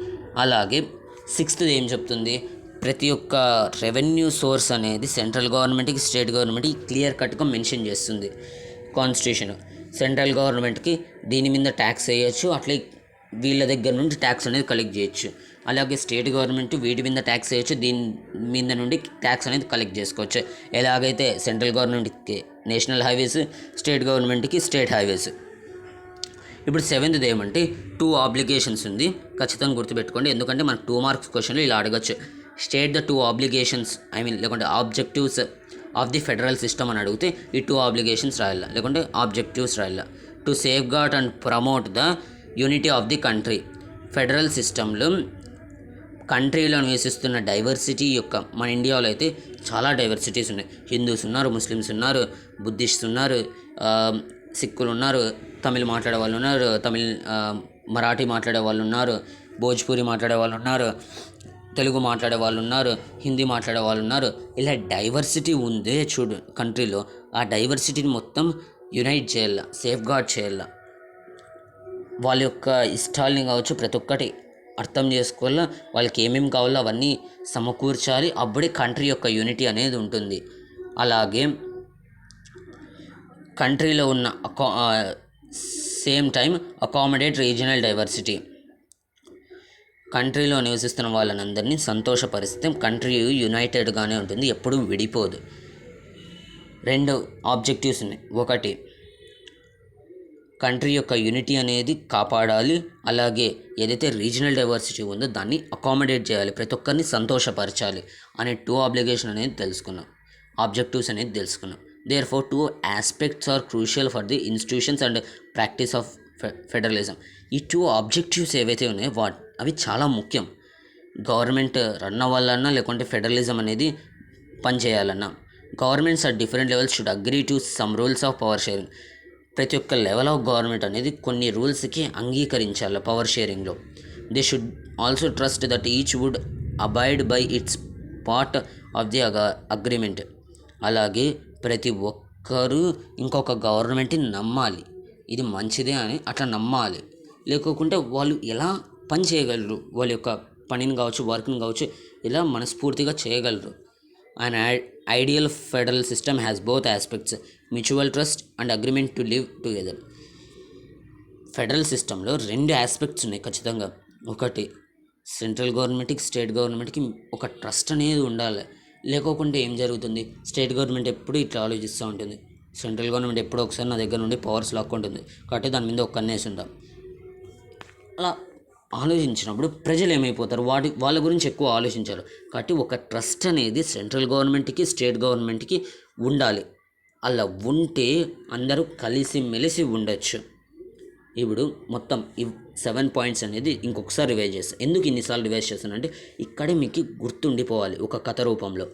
అలాగే 6th ఏం చెప్తుంది, ప్రతి ఒక్క రెవెన్యూ సోర్స్ అనేది సెంట్రల్ గవర్నమెంట్కి స్టేట్ గవర్నమెంట్కి క్లియర్ కట్గా మెన్షన్ చేస్తుంది కాన్స్టిట్యూషన్. సెంట్రల్ గవర్నమెంట్కి దీని మీద ట్యాక్స్ వేయచ్చు, అట్లే వీళ్ళ దగ్గర నుండి ట్యాక్స్ అనేది కలెక్ట్ చేయొచ్చు. అలాగే స్టేట్ గవర్నమెంట్ వీటి మీద ట్యాక్స్ వేయచ్చు, దీని మీద నుండి ట్యాక్స్ అనేది కలెక్ట్ చేసుకోవచ్చు. ఎలాగైతే సెంట్రల్ గవర్నమెంట్కి నేషనల్ హైవేస్, స్టేట్ గవర్నమెంట్కి స్టేట్ హైవేస్. ఇప్పుడు 7th ఏమంటే 2 ఆబ్లిగేషన్స్ ఉంది, ఖచ్చితంగా గుర్తుపెట్టుకోండి. ఎందుకంటే మనకు 2 మార్క్స్ క్వశ్చన్లు ఇలా అడగచ్చు. స్టేట్ ద 2 ఆబ్లిగేషన్స్ లేకుంటే objectives of the federal system అని అడిగితే ఈ 2 ఆబ్లిగేషన్స్ రాయాల, లేకుంటే ఆబ్జెక్టివ్స్ రాయాల. To safeguard and promote the unity of the country. Federal సిస్టంలో కంట్రీలో నివసిస్తున్న డైవర్సిటీ యొక్క, మన ఇండియాలో అయితే చాలా డైవర్సిటీస్ ఉన్నాయి. హిందూస్ ఉన్నారు, ముస్లిమ్స్ ఉన్నారు, బుద్ధిస్ట్ ఉన్నారు, సిక్కులు ఉన్నారు, తమిళ్ మాట్లాడే వాళ్ళు ఉన్నారు, మరాఠీ మాట్లాడే వాళ్ళు ఉన్నారు, భోజ్పూరి మాట్లాడే వాళ్ళు ఉన్నారు, తెలుగు మాట్లాడే వాళ్ళు ఉన్నారు, హిందీ మాట్లాడే వాళ్ళు ఉన్నారు. ఇలా డైవర్సిటీ ఉందే చూడు కంట్రీలో, ఆ డైవర్సిటీని మొత్తం యునైట్ చేయాల, సేఫ్ గార్డ్ చేయాల. వాళ్ళ యొక్క ఇష్టాలని కావచ్చు ప్రతి ఒక్కటి అర్థం చేసుకోవాలా, వాళ్ళకి ఏమేమి కావాలో అవన్నీ సమకూర్చాలి. అప్పుడే కంట్రీ యొక్క యూనిటీ అనేది ఉంటుంది. అలాగే కంట్రీలో ఉన్న same time accommodate regional diversity. కంట్రీలో నివసిస్తున్న వాళ్ళనందరినీ సంతోషపరిస్తే కంట్రీ యునైటెడ్గానే ఉంటుంది, ఎప్పుడూ విడిపోదు. 2 ఆబ్జెక్టివ్స్ ఉన్నాయి. ఒకటి, కంట్రీ యొక్క యూనిటీ అనేది కాపాడాలి, అలాగే ఏదైతే రీజనల్ డైవర్సిటీ ఉందో దాన్ని అకామిడేట్ చేయాలి, ప్రతి ఒక్కరిని సంతోషపరచాలి అనే 2 ఆబ్లిగేషన్ అనేది తెలుసుకున్నాం, ఆబ్జెక్టివ్స్ అనేది తెలుసుకున్నాం. Therefore, 2 aspects are crucial for the institutions and practice of federalism. ఈ 2 ఆబ్జెక్టివ్స్ ఏవైతే ఉన్నాయో అవి చాలా ముఖ్యం. గవర్నమెంట్ రన్ అవ్వాలన్నా లేకుంటే ఫెడరలిజం అనేది పనిచేయాలన్నా governments at different levels should agree to some rules of power sharing. ప్రతి ఒక్క లెవెల్ ఆఫ్ గవర్నమెంట్ అనేది కొన్ని రూల్స్కి అంగీకరించాలి పవర్ షేరింగ్లో. They should also trust that each would abide by its part of the agreement. అలాగే ప్రతి ఒక్కరూ ఇంకొక గవర్నమెంట్ని నమ్మాలి, ఇది మంచిదే అని అట్లా నమ్మాలి. లేకోకుంటే వాళ్ళు ఎలా పని చేయగలరు, వాళ్ళ యొక్క పనిని కావచ్చు, వర్క్ని కావచ్చు, ఇలా మనస్ఫూర్తిగా చేయగలరు. And ideal federal system has both aspects, mutual trust and agreement to live together. Federal సిస్టంలో 2 ఆస్పెక్ట్స్ ఉన్నాయి ఖచ్చితంగా. ఒకటి, సెంట్రల్ గవర్నమెంట్కి స్టేట్ గవర్నమెంట్కి ఒక ట్రస్ట్ అనేది ఉండాలి. లేకోకుంటే ఏం జరుగుతుంది, స్టేట్ గవర్నమెంట్ ఎప్పుడు ఇట్లా ఆలోచిస్తూ ఉంటుంది, సెంట్రల్ గవర్నమెంట్ ఎప్పుడో ఒకసారి నా దగ్గర నుండి పవర్స్ లాక్కుంటుంది కాబట్టి దాని మీద ఒక కన్నేసి ఉంటాం. అలా ఆలోచించినప్పుడు ప్రజలు ఏమైపోతారు, వాళ్ళ గురించి ఎక్కువ ఆలోచించారు. కాబట్టి ఒక ట్రస్ట్ అనేది సెంట్రల్ గవర్నమెంట్కి స్టేట్ గవర్నమెంట్కి ఉండాలి. అలా ఉంటే అందరూ కలిసిమెలిసి ఉండొచ్చు. ఇప్పుడు మొత్తం ఈ 7 పాయింట్స్ అనేది ఇంకొకసారి రివైజ్ చేస్తాను. ఎందుకు ఇన్నిసార్లు రివైజ్ చేస్తానంటే ఇక్కడే మీకు గుర్తుండిపోవాలి. ఒక కథ రూపంలో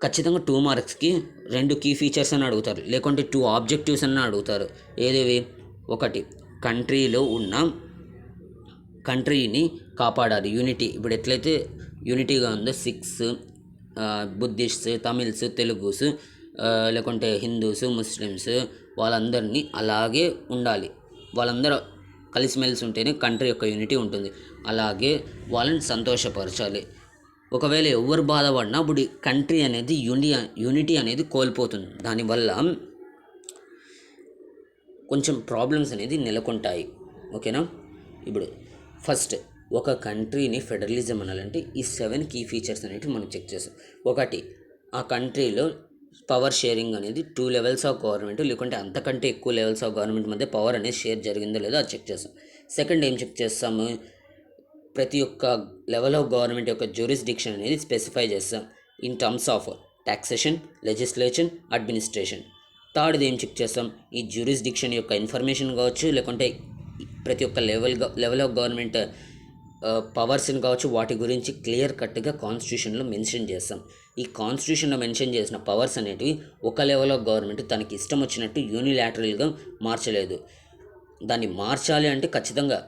ఖచ్చితంగా 2 మార్క్స్కి 2 కీ ఫీచర్స్ అని అడుగుతారు, లేకుంటే 2 ఆబ్జెక్టివ్స్ అని అడుగుతారు. ఏదేవి, ఒకటి కంట్రీలో ఉన్న కంట్రీని కాపాడాలి, యూనిటీ. ఇప్పుడు ఎట్లయితే యూనిటీగా ఉందో సిక్స్, బుద్ధిస్ట్స్, తమిళ్స్, తెలుగుస్, లేకుంటే హిందూస్, ముస్లిమ్స్, వాళ్ళందరినీ అలాగే ఉండాలి. వాళ్ళందరూ కలిసిమెలిసి ఉంటేనే కంట్రీ యొక్క యూనిటీ ఉంటుంది. అలాగే వాళ్ళని సంతోషపరచాలి. ఒకవేళ ఎవరు బాధపడినా అప్పుడు కంట్రీ అనేది యూనిటీ అనేది కోల్పోతుంది. దానివల్ల కొంచెం ప్రాబ్లమ్స్ అనేది నెలకొంటాయి. ఓకేనా. ఇప్పుడు ఫస్ట్ ఒక కంట్రీని ఫెడరలిజం అనాలంటే ఈ 7 కీ ఫీచర్స్ అనేవి మనం చెక్ చేస్తాం. ఒకటి, ఆ కంట్రీలో పవర్ షేరింగ్ అనేది 2 లెవెల్స్ ఆఫ్ గవర్నమెంట్ లేకుంటే అంతకంటే ఎక్కువ లెవెల్స్ ఆఫ్ గవర్నమెంట్ మధ్య పవర్ అనేది షేర్ జరిగిందో లేదో అది చెక్ చేస్తాం. సెకండ్ ఏం చెక్ చేస్తాము, ప్రతి ఒక్క లెవెల్ ఆఫ్ గవర్నమెంట్ యొక్క జ్యూరిస్డిక్షన్ అనేది స్పెసిఫై చేస్తాం in terms of taxation, legislation, administration. థర్డ్ది ఏం చెక్ చేస్తాం, ఈ జ్యూరిస్డిక్షన్ యొక్క ఇన్ఫర్మేషన్ కావచ్చు, లేకుంటే ప్రతి ఒక్క లెవెల్ ఆఫ్ గవర్నమెంట్ పవర్స్ని కావచ్చు, వాటి గురించి క్లియర్ కట్గా కాన్స్టిట్యూషన్లో మెన్షన్ చేస్తాం. ఈ కాన్స్టిట్యూషన్లో మెన్షన్ చేసిన పవర్స్ అనేటివి ఒక లెవెల్ ఆఫ్ గవర్నమెంట్ తనకి ఇష్టం వచ్చినట్టు యూనిలాటరల్గా మార్చలేదు. దాన్ని మార్చాలి అంటే ఖచ్చితంగా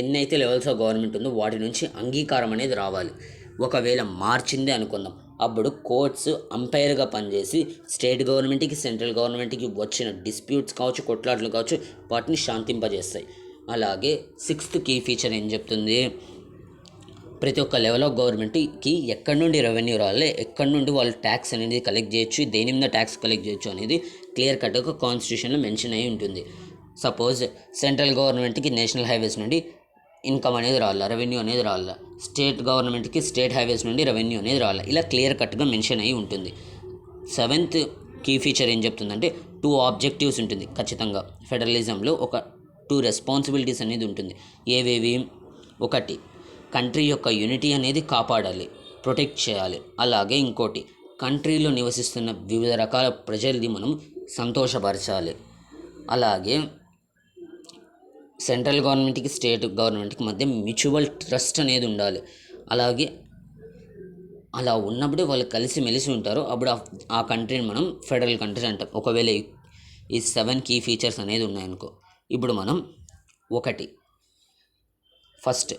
ఎన్నైతే లెవెల్స్ ఆఫ్ గవర్నమెంట్ ఉందో వాటి నుంచి అంగీకారం అనేది రావాలి. ఒకవేళ మార్చిందే అనుకుందాం, అప్పుడు కోర్ట్స్ అంపైర్గా పనిచేసి స్టేట్ గవర్నమెంట్కి సెంట్రల్ గవర్నమెంట్కి వచ్చిన డిస్ప్యూట్స్ కావచ్చు, కొట్లాట్లు కావచ్చు, వాటిని శాంతింపజేస్తాయి. అలాగే 6th కీ ఫీచర్ ఏం చెప్తుంది, ప్రతి ఒక్క లెవెల్ ఆఫ్ గవర్నమెంట్కి ఎక్కడి నుండి రెవెన్యూ రావాలి, ఎక్కడి నుండి వాళ్ళు ట్యాక్స్ అనేది కలెక్ట్ చేయొచ్చు, దేని మీద ట్యాక్స్ కలెక్ట్ చేయొచ్చు అనేది క్లియర్ కట్గా కాన్స్టిట్యూషన్లో మెన్షన్ అయి ఉంటుంది. సపోజ్ సెంట్రల్ గవర్నమెంట్కి నేషనల్ హైవేస్ నుండి ఇన్కమ్ అనేది రావాలా, రెవెన్యూ అనేది రావాలా, స్టేట్ గవర్నమెంట్కి స్టేట్ హైవేస్ నుండి రెవెన్యూ అనేది రావాలా, ఇలా క్లియర్ కట్గా మెన్షన్ అయి ఉంటుంది. 7th కీ ఫీచర్ ఏం చెప్తుందంటే 2 ఆబ్జెక్టివ్స్ ఉంటుంది ఖచ్చితంగా. ఫెడరలిజంలో ఒక 2 రెస్పాన్సిబిలిటీస్ అనేది ఉంటుంది. ఏవేవి, ఒకటి కంట్రీ యొక్క యూనిటీ అనేది కాపాడాలి, ప్రొటెక్ట్ చేయాలి. అలాగే ఇంకోటి, కంట్రీలో నివసిస్తున్న వివిధ రకాల ప్రజల్ని మనం సంతోషపరచాలి. అలాగే సెంట్రల్ గవర్నమెంట్కి స్టేట్ గవర్నమెంట్కి మధ్య మ్యూచువల్ ట్రస్ట్ అనేది ఉండాలి. అలాగే అలా ఉన్నప్పుడే వాళ్ళు కలిసిమెలిసి ఉంటారు, అప్పుడు ఆ కంట్రీని మనం ఫెడరల్ కంట్రీ అంటాం. ఒకవేళ ఈ 7 కీ ఫీచర్స్ అనేది ఉన్నాయనుకో. ఇప్పుడు మనం ఒకటి ఫస్ట్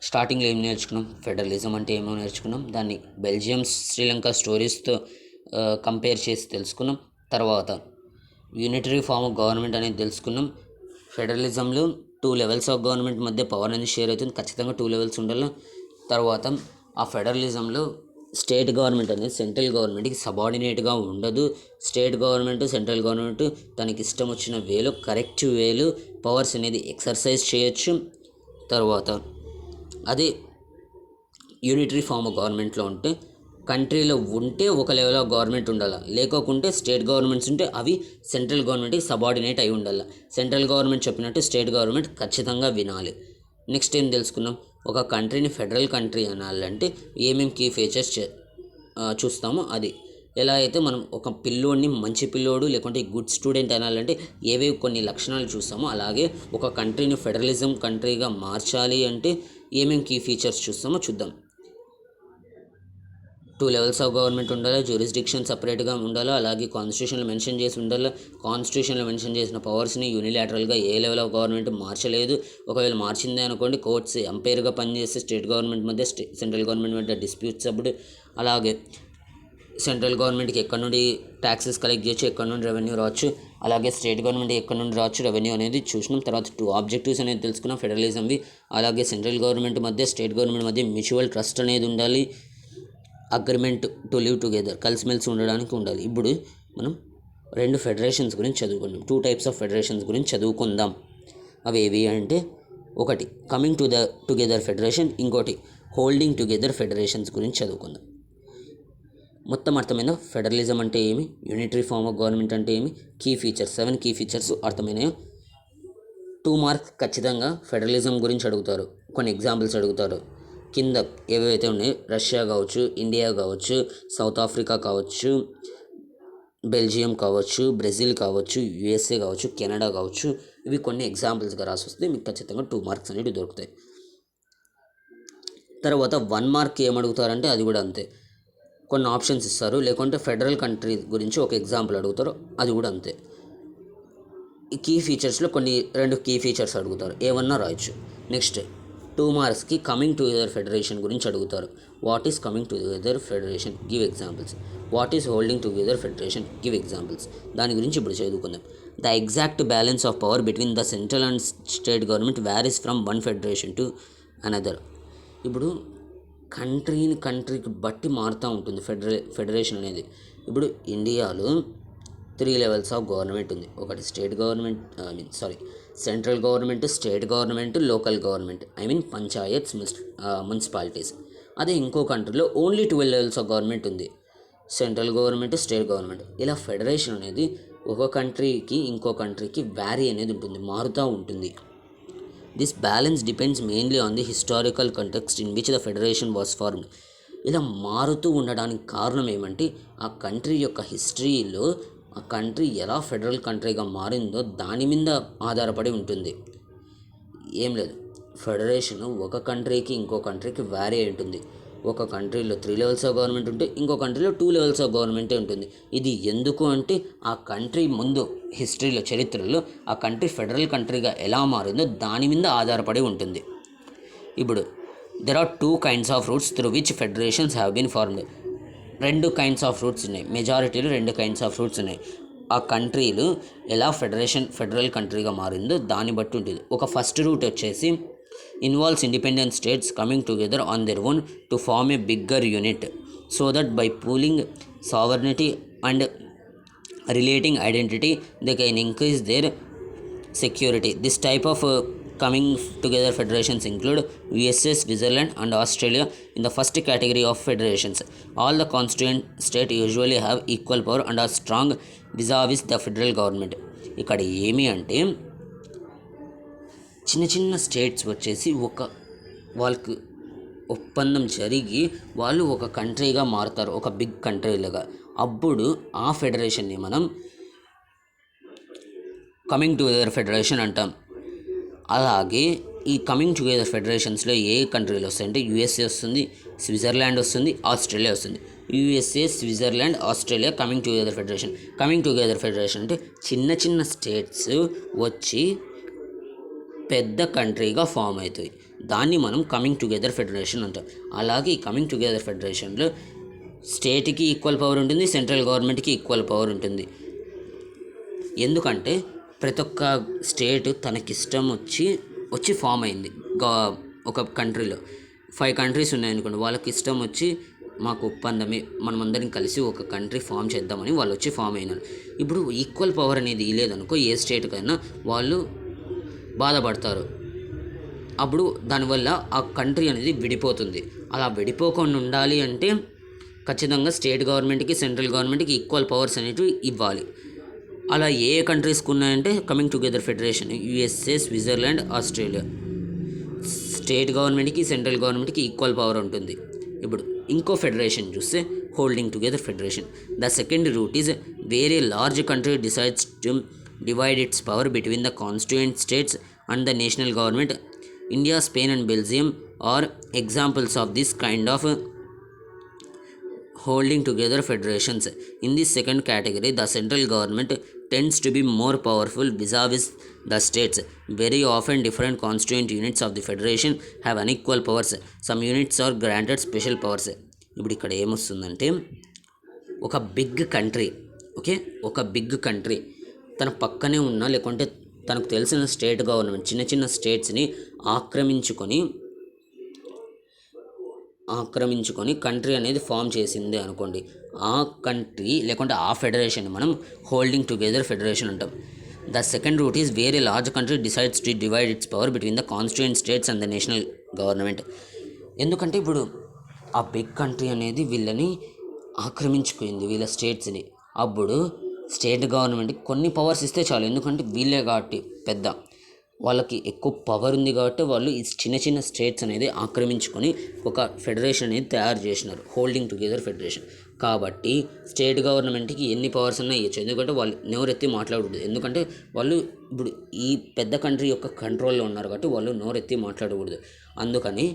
స్టార్టింగ్లో ఏం నేర్చుకున్నాం, ఫెడరలిజం అంటే ఏమో నేర్చుకున్నాం. దాన్ని బెల్జియం, శ్రీలంక స్టోరీస్తో కంపేర్ చేసి తెలుసుకున్నాం. తర్వాత యూనిటరీ ఫామ్ ఆఫ్ గవర్నమెంట్ అనేది తెలుసుకున్నాం. ఫెడరలిజంలో 2 లెవెల్స్ ఆఫ్ గవర్నమెంట్ మధ్య పవర్ అనేది షేర్ అవుతుంది, ఖచ్చితంగా 2 లెవెల్స్ ఉండాలి. తర్వాత ఆ ఫెడరలిజంలో స్టేట్ గవర్నమెంట్ అనేది సెంట్రల్ గవర్నమెంట్కి సబార్డినేట్గా ఉండదు. స్టేట్ గవర్నమెంట్, సెంట్రల్ గవర్నమెంట్ తనకి ఇష్టం వచ్చిన వేలో, కరెక్ట్ వేలో పవర్స్ అనేది ఎక్సర్సైజ్ చేయొచ్చు. తర్వాత అదే యూనిటరీ ఫామ్ ఆఫ్ గవర్నమెంట్లో ఉంటే, కంట్రీలో ఉంటే ఒక లెవెల్ ఆఫ్ గవర్నమెంట్ ఉండాలి, లేకోకుంటే స్టేట్ గవర్నమెంట్స్ ఉంటే అవి సెంట్రల్ గవర్నమెంట్కి సబార్డినేట్ అయి ఉండాలి. సెంట్రల్ గవర్నమెంట్ చెప్పినట్టు స్టేట్ గవర్నమెంట్ ఖచ్చితంగా వినాలి. నెక్స్ట్ ఏం తెలుసుకున్నాం, ఒక కంట్రీని ఫెడరల్ కంట్రీ అనాలంటే ఏమేమి కీ ఫీచర్స్ చూస్తామో అది. ఎలా అయితే మనం ఒక పిల్లోడిని మంచి పిల్లోడు లేకుంటే గుడ్ స్టూడెంట్ అనాలంటే ఏవేవి కొన్ని లక్షణాలు చూస్తామో, అలాగే ఒక కంట్రీని ఫెడరలిజం కంట్రీగా మార్చాలి అంటే ఏమేమి కీ ఫీచర్స్ చూస్తామో చూద్దాం. 2 లెవెల్స్ ఆఫ్ గవర్నమెంట్ ఉండాలి, జ్యూరిస్డిక్షన్ సపరేట్గా ఉండాలి, అలాగే కాన్స్టిట్యూషన్లో మెన్షన్ చేసి ఉండాలి. కాన్స్టిట్యూషన్లో మెన్షన్ చేసిన పవర్స్ని యూనిలాటరల్గా ఏ లెవెల్ ఆఫ్ గవర్నమెంట్ మార్చలేదు. ఒకవేళ మార్చిందే అనుకోండి, కోర్ట్స్ ఎంపైర్గా పనిచేస్తే స్టేట్ గవర్నమెంట్ మధ్య సెంట్రల్ గవర్నమెంట్ మధ్య డిస్ప్యూట్స్ అప్పుడు, అలాగే సెంట్రల్ గవర్నమెంట్కి ఎక్కడ నుండి ట్యాక్సెస్ కలెక్ట్ చేయొచ్చు, ఎక్కడ నుండి రెవెన్యూ రావచ్చు, అలాగే స్టేట్ గవర్నమెంట్ ఎక్కడ నుండి రావచ్చు రెవెన్యూ అనేది చూసినాం. తర్వాత 2 ఆబ్జెక్టివ్స్ అనేది తెలుసుకున్నాం ఫెడరలిజంవి. అలాగే సెంట్రల్ గవర్నమెంట్ మధ్య స్టేట్ గవర్నమెంట్ మధ్య మ్యూచువల్ ట్రస్ట్ అనేది ఉండాలి, అగ్రిమెంట్ టు లివ్ టుగెదర్, కలిసిమెలిసి ఉండడానికి ఉండాలి. ఇప్పుడు మనం 2 ఫెడరేషన్స్ గురించి చదువుకుందాం. 2 టైప్స్ ఆఫ్ ఫెడరేషన్స్ గురించి చదువుకుందాం. అవి ఏవి అంటే, ఒకటి కమింగ్ టుగెదర్ ఫెడరేషన్, ఇంకోటి హోల్డింగ్ టుగెదర్ ఫెడరేషన్స్ గురించి చదువుకుందాం. మొత్తం అర్థమైందా? ఫెడరలిజం అంటే ఏమి, యూనిటరీ ఫార్మ్ ఆఫ్ గవర్నమెంట్ అంటే ఏమి, కీ ఫీచర్స్ 7 కీ ఫీచర్స్ అర్థమైనాయో. 2 మార్క్స్ ఖచ్చితంగా ఫెడరలిజం గురించి అడుగుతారు, కొన్ని ఎగ్జాంపుల్స్ అడుగుతారు. కింద ఏవైతే ఉన్నాయో రష్యా కావచ్చు, ఇండియా కావచ్చు, సౌత్ ఆఫ్రికా కావచ్చు, బెల్జియం కావచ్చు, బ్రెజిల్ కావచ్చు, యుఎస్ఏ కావచ్చు, కెనడా కావచ్చు, ఇవి కొన్ని ఎగ్జాంపుల్స్గా రాసి వస్తే మీకు ఖచ్చితంగా 2 మార్క్స్ అనేవి దొరుకుతాయి. తర్వాత 1 మార్క్ ఏమడుగుతారంటే అది కూడా అంతే, కొన్ని ఆప్షన్స్ ఇస్తారు, లేకుంటే ఫెడరల్ కంట్రీ గురించి ఒక ఎగ్జాంపుల్ అడుగుతారు, అది కూడా అంతే. ఈ కీ ఫీచర్స్లో కొన్ని 2 కీ ఫీచర్స్ అడుగుతారు, ఏమన్నా రాయొచ్చు. నెక్స్ట్ 2 మార్క్స్కి కమింగ్ టుగెదర్ ఫెడరేషన్ గురించి అడుగుతారు. What is coming together federation, give examples. What is holding together federation, give examples. దాని గురించి ఇప్పుడు చదువుకుందాం. The exact balance of power between the central and state government varies from one federation to another. ఇప్పుడు కంట్రీకి బట్టి మారుతూ ఉంటుంది federation అనేది. ఇప్పుడు ఇండియాలో 3 లెవెల్స్ ఆఫ్ గవర్నమెంట్ ఉంది. ఒకటి state government, central government, state government, local government, panchayats, municipalities. అదే ఇంకో కంట్రీలో ఓన్లీ 12 లెవెల్స్ ఆఫ్ గవర్నమెంట్ ఉంది, సెంట్రల్ గవర్నమెంట్, స్టేట్ గవర్నమెంట్. ఇలా ఫెడరేషన్ అనేది ఒక కంట్రీకి ఇంకో కంట్రీకి వ్యారీ అనేది ఉంటుంది, మారుతూ ఉంటుంది. This balance depends mainly on the historical context in which the federation was formed. ఇలా మారుతూ ఉండడానికి కారణం ఏమంటే, ఆ కంట్రీ యొక్క హిస్టరీలో ఆ కంట్రీ ఎలా ఫెడరల్ కంట్రీగా మారిందో దాని మీద ఆధారపడి ఉంటుంది. ఏం లేదు, ఫెడరేషన్ ఒక కంట్రీకి ఇంకో కంట్రీకి వ్యారీ అయి ఉంటుంది. ఒక కంట్రీలో 3 లెవెల్స్ ఆఫ్ గవర్నమెంట్ ఉంటే ఇంకో కంట్రీలో 2 లెవెల్స్ ఆఫ్ గవర్నమెంటే ఉంటుంది. ఇది ఎందుకు అంటే, ఆ కంట్రీ ముందు హిస్టరీలో, చరిత్రలో ఆ కంట్రీ ఫెడరల్ కంట్రీగా ఎలా మారిందో దాని మీద ఆధారపడి ఉంటుంది. ఇప్పుడు there are 2 kinds of routes through which federations have been formed. 2 kinds of routes ఉన్నాయి, మెజారిటీలో 2 కైండ్స్ ఆఫ్ రూట్స్ ఉన్నాయి. ఆ కంట్రీలు ఎలా ఫెడరల్ కంట్రీగా మారిందో దాన్ని బట్టి ఉంటుంది. ఒక ఫస్ట్ రూట్ వచ్చేసి involves independent states coming together on their own to form a bigger unit, so that by pooling sovereignty and relating identity they can increase their security. This type of coming together federations include USA, Switzerland and Australia in the first category of federations. All the constituent states usually have equal power and are strong vis-a-vis the federal government. ఇక్కడ ఏమి అంటే, చిన్న చిన్న states వచ్చేసి వాళ్ళకి ఒప్పందం జరిగి వాళ్ళు ఒక కంట్రీగా మారుతారు, ఒక బిగ్ కంట్రీలుగా. అప్పుడు ఆ ఫెడరేషన్ని మనం కమింగ్ టుగెదర్ ఫెడరేషన్ అంటాం. అలాగే ఈ కమింగ్ టుగెదర్ ఫెడరేషన్స్లో ఏ కంట్రీలు వస్తాయంటే, యూఎస్ఏ వస్తుంది, స్విట్జర్లాండ్ వస్తుంది, ఆస్ట్రేలియా వస్తుంది. USA, Switzerland, Australia coming together federation. Coming together federation అంటే చిన్న చిన్న స్టేట్స్ వచ్చి పెద్ద కంట్రీగా ఫామ్ అవుతాయి. దాన్ని మనం కమింగ్ టుగెదర్ ఫెడరేషన్ అంటాం. అలాగే ఈ కమింగ్ టుగెదర్ ఫెడరేషన్లో స్టేట్కి ఈక్వల్ పవర్ ఉంటుంది, సెంట్రల్ గవర్నమెంట్కి ఈక్వల్ పవర్ ఉంటుంది. ఎందుకంటే ప్రతి ఒక్క స్టేట్ తనకిష్టం వచ్చి ఫామ్ అయింది. ఒక కంట్రీలో 5 కంట్రీస్ ఉన్నాయనుకోండి, వాళ్ళకి ఇష్టం వచ్చి మాకు ఒప్పందమే, మనమందరం కలిసి ఒక కంట్రీ ఫామ్ చేద్దామని వాళ్ళు వచ్చి ఫామ్ అయినారు. ఇప్పుడు ఈక్వల్ పవర్ అనేది లేదనుకో ఏ స్టేట్కైనా, వాళ్ళు బాధపడతారు. అప్పుడు దానివల్ల ఆ కంట్రీ అనేది విడిపోతుంది. అలా విడిపోకుండా ఉండాలి అంటే ఖచ్చితంగా స్టేట్ గవర్నమెంట్కి, సెంట్రల్ గవర్నమెంట్కి ఈక్వల్ పవర్స్ అనేవి ఇవ్వాలి. అలా ఏ కంట్రీస్కి ఉన్నాయంటే coming together federation, USA, Switzerland, Australia. State గవర్నమెంట్కి, సెంట్రల్ గవర్నమెంట్కి ఈక్వల్ పవర్ ఉంటుంది. ఇప్పుడు ఇంకో ఫెడరేషన్ చూస్తే holding together federation. The second route is where a large country decides to divide its power between the constituent states and the national government. India, Spain and Belgium are examples of this kind of holding together federations. In this second category, the central government tends to be more powerful vis-a-vis the states. Very often, different constituent units of the federation have unequal powers. Some units are granted special powers. ఇప్పుడు ఇక్కడ ఏమొస్తుందంటే ఒక big country, okay, ఒక big country తన పక్కనే ఉన్న లేకుంటే తనకు తెలిసిన స్టేట్ గవర్నమెంట్ చిన్న చిన్న స్టేట్స్ని ఆక్రమించుకొని కంట్రీ అనేది ఫామ్ చేసింది అనుకోండి. ఆ కంట్రీ లేకుంటే ఆ ఫెడరేషన్ మనం హోల్డింగ్ టుగెదర్ ఫెడరేషన్ అంటాం. The second route is where a large country decides to divide its power between the constituent states and the national government. ఎందుకంటే ఇప్పుడు ఆ బిగ్ కంట్రీ అనేది వీళ్ళని ఆక్రమించుకుంది, వీళ్ళ స్టేట్స్ని. అప్పుడు స్టేట్ గవర్నమెంట్కి కొన్ని పవర్స్ ఇస్తే చాలు, ఎందుకంటే వీళ్ళే కాబట్టి పెద్ద వాళ్ళకి ఎక్కువ పవర్ ఉంది కాబట్టి వాళ్ళు ఈ చిన్న చిన్న స్టేట్స్ అనేది ఆక్రమించుకొని ఒక ఫెడరేషన్ అనేది తయారు చేసినారు, హోల్డింగ్ టుగెదర్ ఫెడరేషన్. కాబట్టి స్టేట్ గవర్నమెంట్కి ఎన్ని పవర్స్ ఉన్నా ఇవ్వచ్చు, ఎందుకంటే వాళ్ళు నోరెత్తి మాట్లాడకూడదు. ఎందుకంటే వాళ్ళు ఇప్పుడు ఈ పెద్ద కంట్రీ యొక్క కంట్రోల్లో ఉన్నారు కాబట్టి వాళ్ళు నోరెత్తి మాట్లాడకూడదు. అందుకని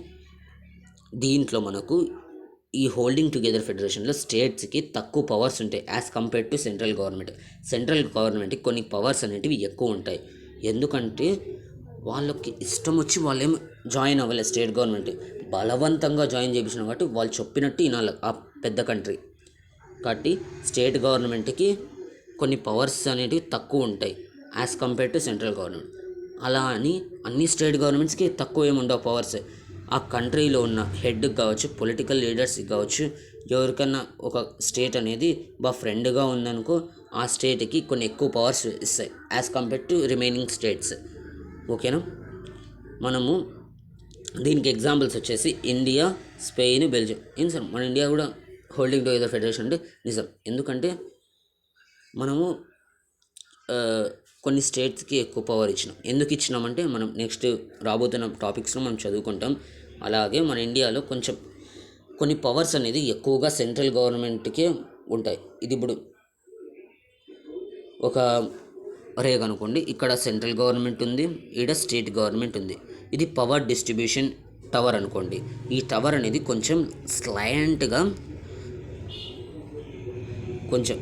దీంట్లో మనకు ఈ హోల్డింగ్ టుగెదర్ ఫెడరేషన్లో స్టేట్స్కి తక్కువ పవర్స్ ఉంటాయి as compared to central government. Central గవర్నమెంట్కి కొన్ని పవర్స్ అనేటివి ఎక్కువ ఉంటాయి, ఎందుకంటే వాళ్ళకి ఇష్టం వచ్చి వాళ్ళేం జాయిన్ అవ్వలేదు. స్టేట్ గవర్నమెంట్ బలవంతంగా జాయిన్ చేయించిన కాబట్టి వాళ్ళు చెప్పినట్టు వినాలి ఆ పెద్ద కంట్రీ. కాబట్టి స్టేట్ గవర్నమెంట్కి కొన్ని పవర్స్ అనేటివి తక్కువ ఉంటాయి as compared to central government. అలా అని అన్ని స్టేట్ గవర్నమెంట్స్కి తక్కువ ఏమి ఉండవు పవర్స్. ఆ కంట్రీలో ఉన్న హెడ్కి కావచ్చు, పొలిటికల్ లీడర్స్కి కావచ్చు, ఎవరికన్నా ఒక స్టేట్ అనేది ఫ్రెండ్గా ఉందనుకో ఆ స్టేట్కి కొన్ని ఎక్కువ పవర్స్ ఇస్తాయి as compared to remaining states. ఓకేనా? మనము దీనికి ఎగ్జాంపుల్స్ వచ్చేసి ఇండియా, స్పెయిన్, బెల్జియం. ఏం సార్ మన ఇండియా కూడా హోల్డింగ్ టుగెదర్ ఫెడరేషన్ అంటే నిజం, ఎందుకంటే మనము కొన్ని స్టేట్స్కి ఎక్కువ పవర్ ఇచ్చినాం. ఎందుకు ఇచ్చినామంటే మనం నెక్స్ట్ రాబోతున్న టాపిక్స్లో మనం చదువుకుంటాం. అలాగే మన ఇండియాలో కొన్ని పవర్స్ అనేది ఎక్కువగా సెంట్రల్ గవర్నమెంట్కే ఉంటాయి. ఇది ఇప్పుడు ఒక రేగ్ అనుకోండి, ఇక్కడ సెంట్రల్ గవర్నమెంట్ ఉంది, ఈడ స్టేట్ గవర్నమెంట్ ఉంది. ఇది పవర్ డిస్ట్రిబ్యూషన్ టవర్ అనుకోండి. ఈ టవర్ అనేది కొంచెం స్లాంట్గా కొంచెం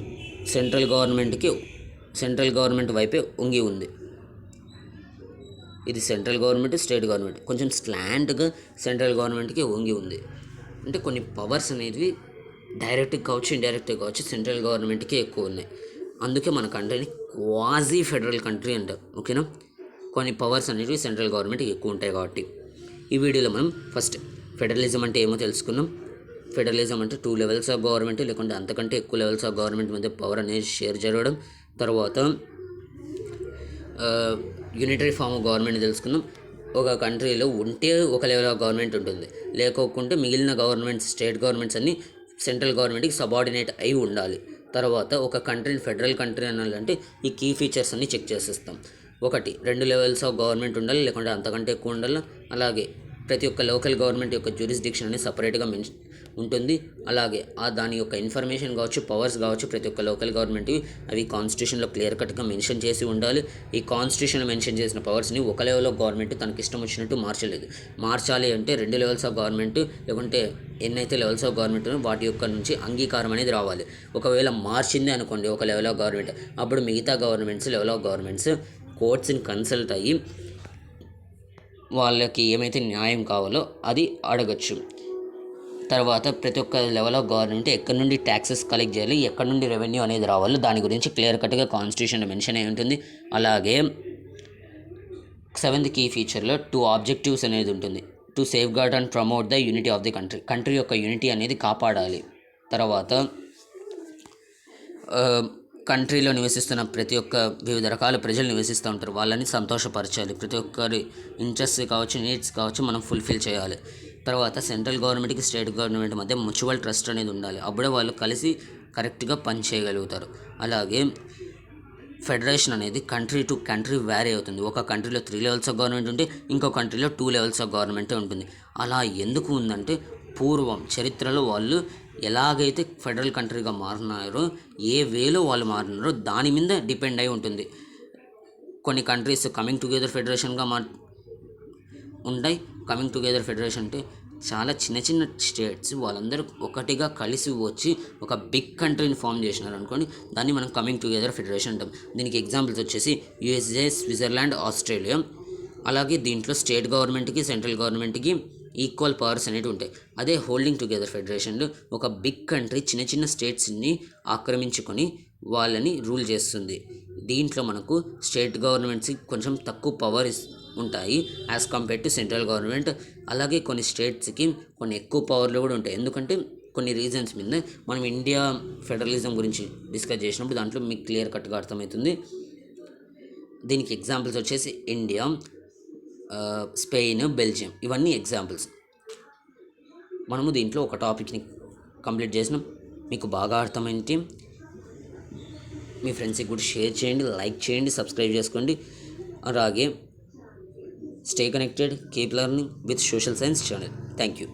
సెంట్రల్ గవర్నమెంట్ వైపే ఉంగి ఉంది. ఇది సెంట్రల్ గవర్నమెంట్, స్టేట్ గవర్నమెంట్ కొంచెం స్లాంట్గా సెంట్రల్ గవర్నమెంట్కి వంగి ఉంది. అంటే కొన్ని పవర్స్ అనేవి డైరెక్ట్గా కావచ్చు, ఇండైరెక్ట్గా కావచ్చు సెంట్రల్ గవర్నమెంట్కి ఎక్కువ ఉన్నాయి. అందుకే మన కంట్రీని క్వాజీ ఫెడరల్ కంట్రీ అంటారు. ఓకేనా? కొన్ని పవర్స్ అనేవి సెంట్రల్ గవర్నమెంట్కి ఎక్కువ ఉంటాయి కాబట్టి. ఈ వీడియోలో మనం ఫస్ట్ ఫెడరలిజం అంటే ఏమో తెలుసుకున్నాం. ఫెడరలిజం అంటే 2 లెవెల్స్ ఆఫ్ గవర్నమెంట్ లేకుంటే అంతకంటే ఎక్కువ లెవెల్స్ ఆఫ్ గవర్నమెంట్ మధ్య పవర్ అనేది షేర్ జరగడం. తర్వాత యూనిటరీ ఫామ్ ఆఫ్ గవర్నమెంట్ తెలుసుకుందాం. ఒక కంట్రీలో ఉంటే ఒక లెవెల్ ఆఫ్ గవర్నమెంట్ ఉంటుంది, లేకోకుంటే మిగిలిన గవర్నమెంట్స్, స్టేట్ గవర్నమెంట్స్ అన్నీ సెంట్రల్ గవర్నమెంట్కి సబార్డినేట్ అయి ఉండాలి. తర్వాత ఒక కంట్రీని ఫెడరల్ కంట్రీ అనాలంటే ఈ కీ ఫీచర్స్ అన్నీ చెక్ చేసేస్తాం. 1, 2 లెవెల్స్ ఆఫ్ గవర్నమెంట్ ఉండాలి, లేకుంటే అంతకంటే ఎక్కువ ఉండాలి. అలాగే ప్రతి ఒక్క లోకల్ గవర్నమెంట్ యొక్క జ్యూరిస్డిక్షన్ అనేది సపరేట్గా ఉంటుంది. అలాగే దాని యొక్క ఇన్ఫర్మేషన్ కావచ్చు, పవర్స్ కావచ్చు, ప్రతి ఒక్క లోకల్ గవర్నమెంట్ అవి కాన్స్టిట్యూషన్లో క్లియర్ కట్గా మెన్షన్ చేసి ఉండాలి. ఈ కాన్స్టిట్యూషన్లో మెన్షన్ చేసిన పవర్స్ని ఒక లెవెల్ ఆఫ్ గవర్నమెంట్ తనకి ఇష్టం వచ్చినట్టు మార్చాలి అంటే 2 లెవెల్స్ ఆఫ్ గవర్నమెంట్ లేకుంటే ఎన్నైతే లెవెల్స్ ఆఫ్ గవర్నమెంట్ వాటి యొక్క నుంచి అంగీకారం అనేది రావాలి. ఒకవేళ మార్చింది అనుకోండి ఒక లెవెల్ ఆఫ్ గవర్నమెంట్, అప్పుడు మిగతా గవర్నమెంట్స్, లెవెల్ ఆఫ్ గవర్నమెంట్స్ కోర్ట్స్ని కన్సల్ట్ అయ్యి వాళ్ళకి ఏమైతే న్యాయం కావాలో అది అడగచ్చు. తర్వాత ప్రతి ఒక్క లెవెల్ ఆఫ్ గవర్నమెంట్ ఎక్కడి నుండి ట్యాక్సెస్ కలెక్ట్ చేయాలి, ఎక్కడి నుండి రెవెన్యూ అనేది రావాలో దాని గురించి క్లియర్ కట్గా కాన్స్టిట్యూషన్లో మెన్షన్ అయి ఉంటుంది. అలాగే 7th కీ ఫీచర్లో 2 ఆబ్జెక్టివ్స్ అనేది ఉంటుంది. To safeguard and promote the unity of the country యొక్క యూనిటీ అనేది కాపాడాలి. తర్వాత కంట్రీలో నివసిస్తున్న ప్రతి ఒక్క వివిధ రకాల ప్రజలు నివసిస్తూ ఉంటారు, వాళ్ళని సంతోషపరచాలి. ప్రతి ఒక్కరి ఇంట్రెస్ట్ కావచ్చు, నీడ్స్ కావచ్చు మనం ఫుల్ఫిల్ చేయాలి. తర్వాత సెంట్రల్ గవర్నమెంట్కి స్టేట్ గవర్నమెంట్ మధ్య మ్యూచువల్ ట్రస్ట్ అనేది ఉండాలి, అప్పుడే వాళ్ళు కలిసి కరెక్ట్గా పని చేయగలుగుతారు. అలాగే ఫెడరేషన్ అనేది కంట్రీ టు కంట్రీ వ్యారీ అవుతుంది. ఒక కంట్రీలో 3 లెవెల్స్ ఆఫ్ గవర్నమెంట్ ఉంటే ఇంకో కంట్రీలో 2 లెవెల్స్ ఆఫ్ గవర్నమెంటే ఉంటుంది. అలా ఎందుకు ఉందంటే పూర్వం చరిత్రలో వాళ్ళు ఎలాగైతే ఫెడరల్ కంట్రీగా మారినారో, ఏ వేలో వాళ్ళు మారినారో దాని మీద డిపెండ్ అయి ఉంటుంది. కొన్ని కంట్రీస్ కమింగ్ టుగెదర్ ఫెడరేషన్గా ఉంటాయి. కమింగ్ టుగెదర్ ఫెడరేషన్ అంటే చాలా చిన్న చిన్న స్టేట్స్ వాళ్ళందరూ ఒకటిగా కలిసి వచ్చి ఒక బిగ్ కంట్రీని ఫామ్ చేసినారు అనుకోండి, దాన్ని మనం కమింగ్ టుగెదర్ ఫెడరేషన్ అంటాం. దీనికి ఎగ్జాంపుల్స్ వచ్చేసి యూఎస్ఏ, స్విట్జర్లాండ్, ఆస్ట్రేలియా. అలాగే దీంట్లో స్టేట్ గవర్నమెంట్కి సెంట్రల్ గవర్నమెంట్కి ఈక్వల్ పవర్స్ అనేవి ఉంటాయి. అదే హోల్డింగ్ టుగెదర్ ఫెడరేషన్లో ఒక బిగ్ కంట్రీ చిన్న చిన్న స్టేట్స్ని ఆక్రమించుకొని వాళ్ళని రూల్ చేస్తుంది. దీంట్లో మనకు స్టేట్ గవర్నమెంట్స్కి కొంచెం తక్కువ పవర్ ఉంటాయి as compare to central government. అలాగే కొన్ని స్టేట్స్కి కొన్ని ఎక్కువ పవర్లు కూడా ఉంటాయి. ఎందుకంటే కొన్ని రీజన్స్ మీద మనం ఇండియా ఫెడరలిజం గురించి డిస్కస్ చేసినప్పుడు దాంట్లో మీకు క్లియర్ కట్గా అర్థమవుతుంది. దీనికి ఎగ్జాంపుల్స్ వచ్చేసి ఇండియా, స్పెయిన్, బెల్జియం, ఇవన్నీ ఎగ్జాంపుల్స్. మనము దీంట్లో ఒక టాపిక్ని కంప్లీట్ చేసినాం. మీకు బాగా అర్థమైంది. మీ ఫ్రెండ్స్కి కూడా షేర్ చేయండి, లైక్ చేయండి, సబ్స్క్రైబ్ చేసుకోండి. అలాగే stay connected, keep learning with social science channel. Thank you.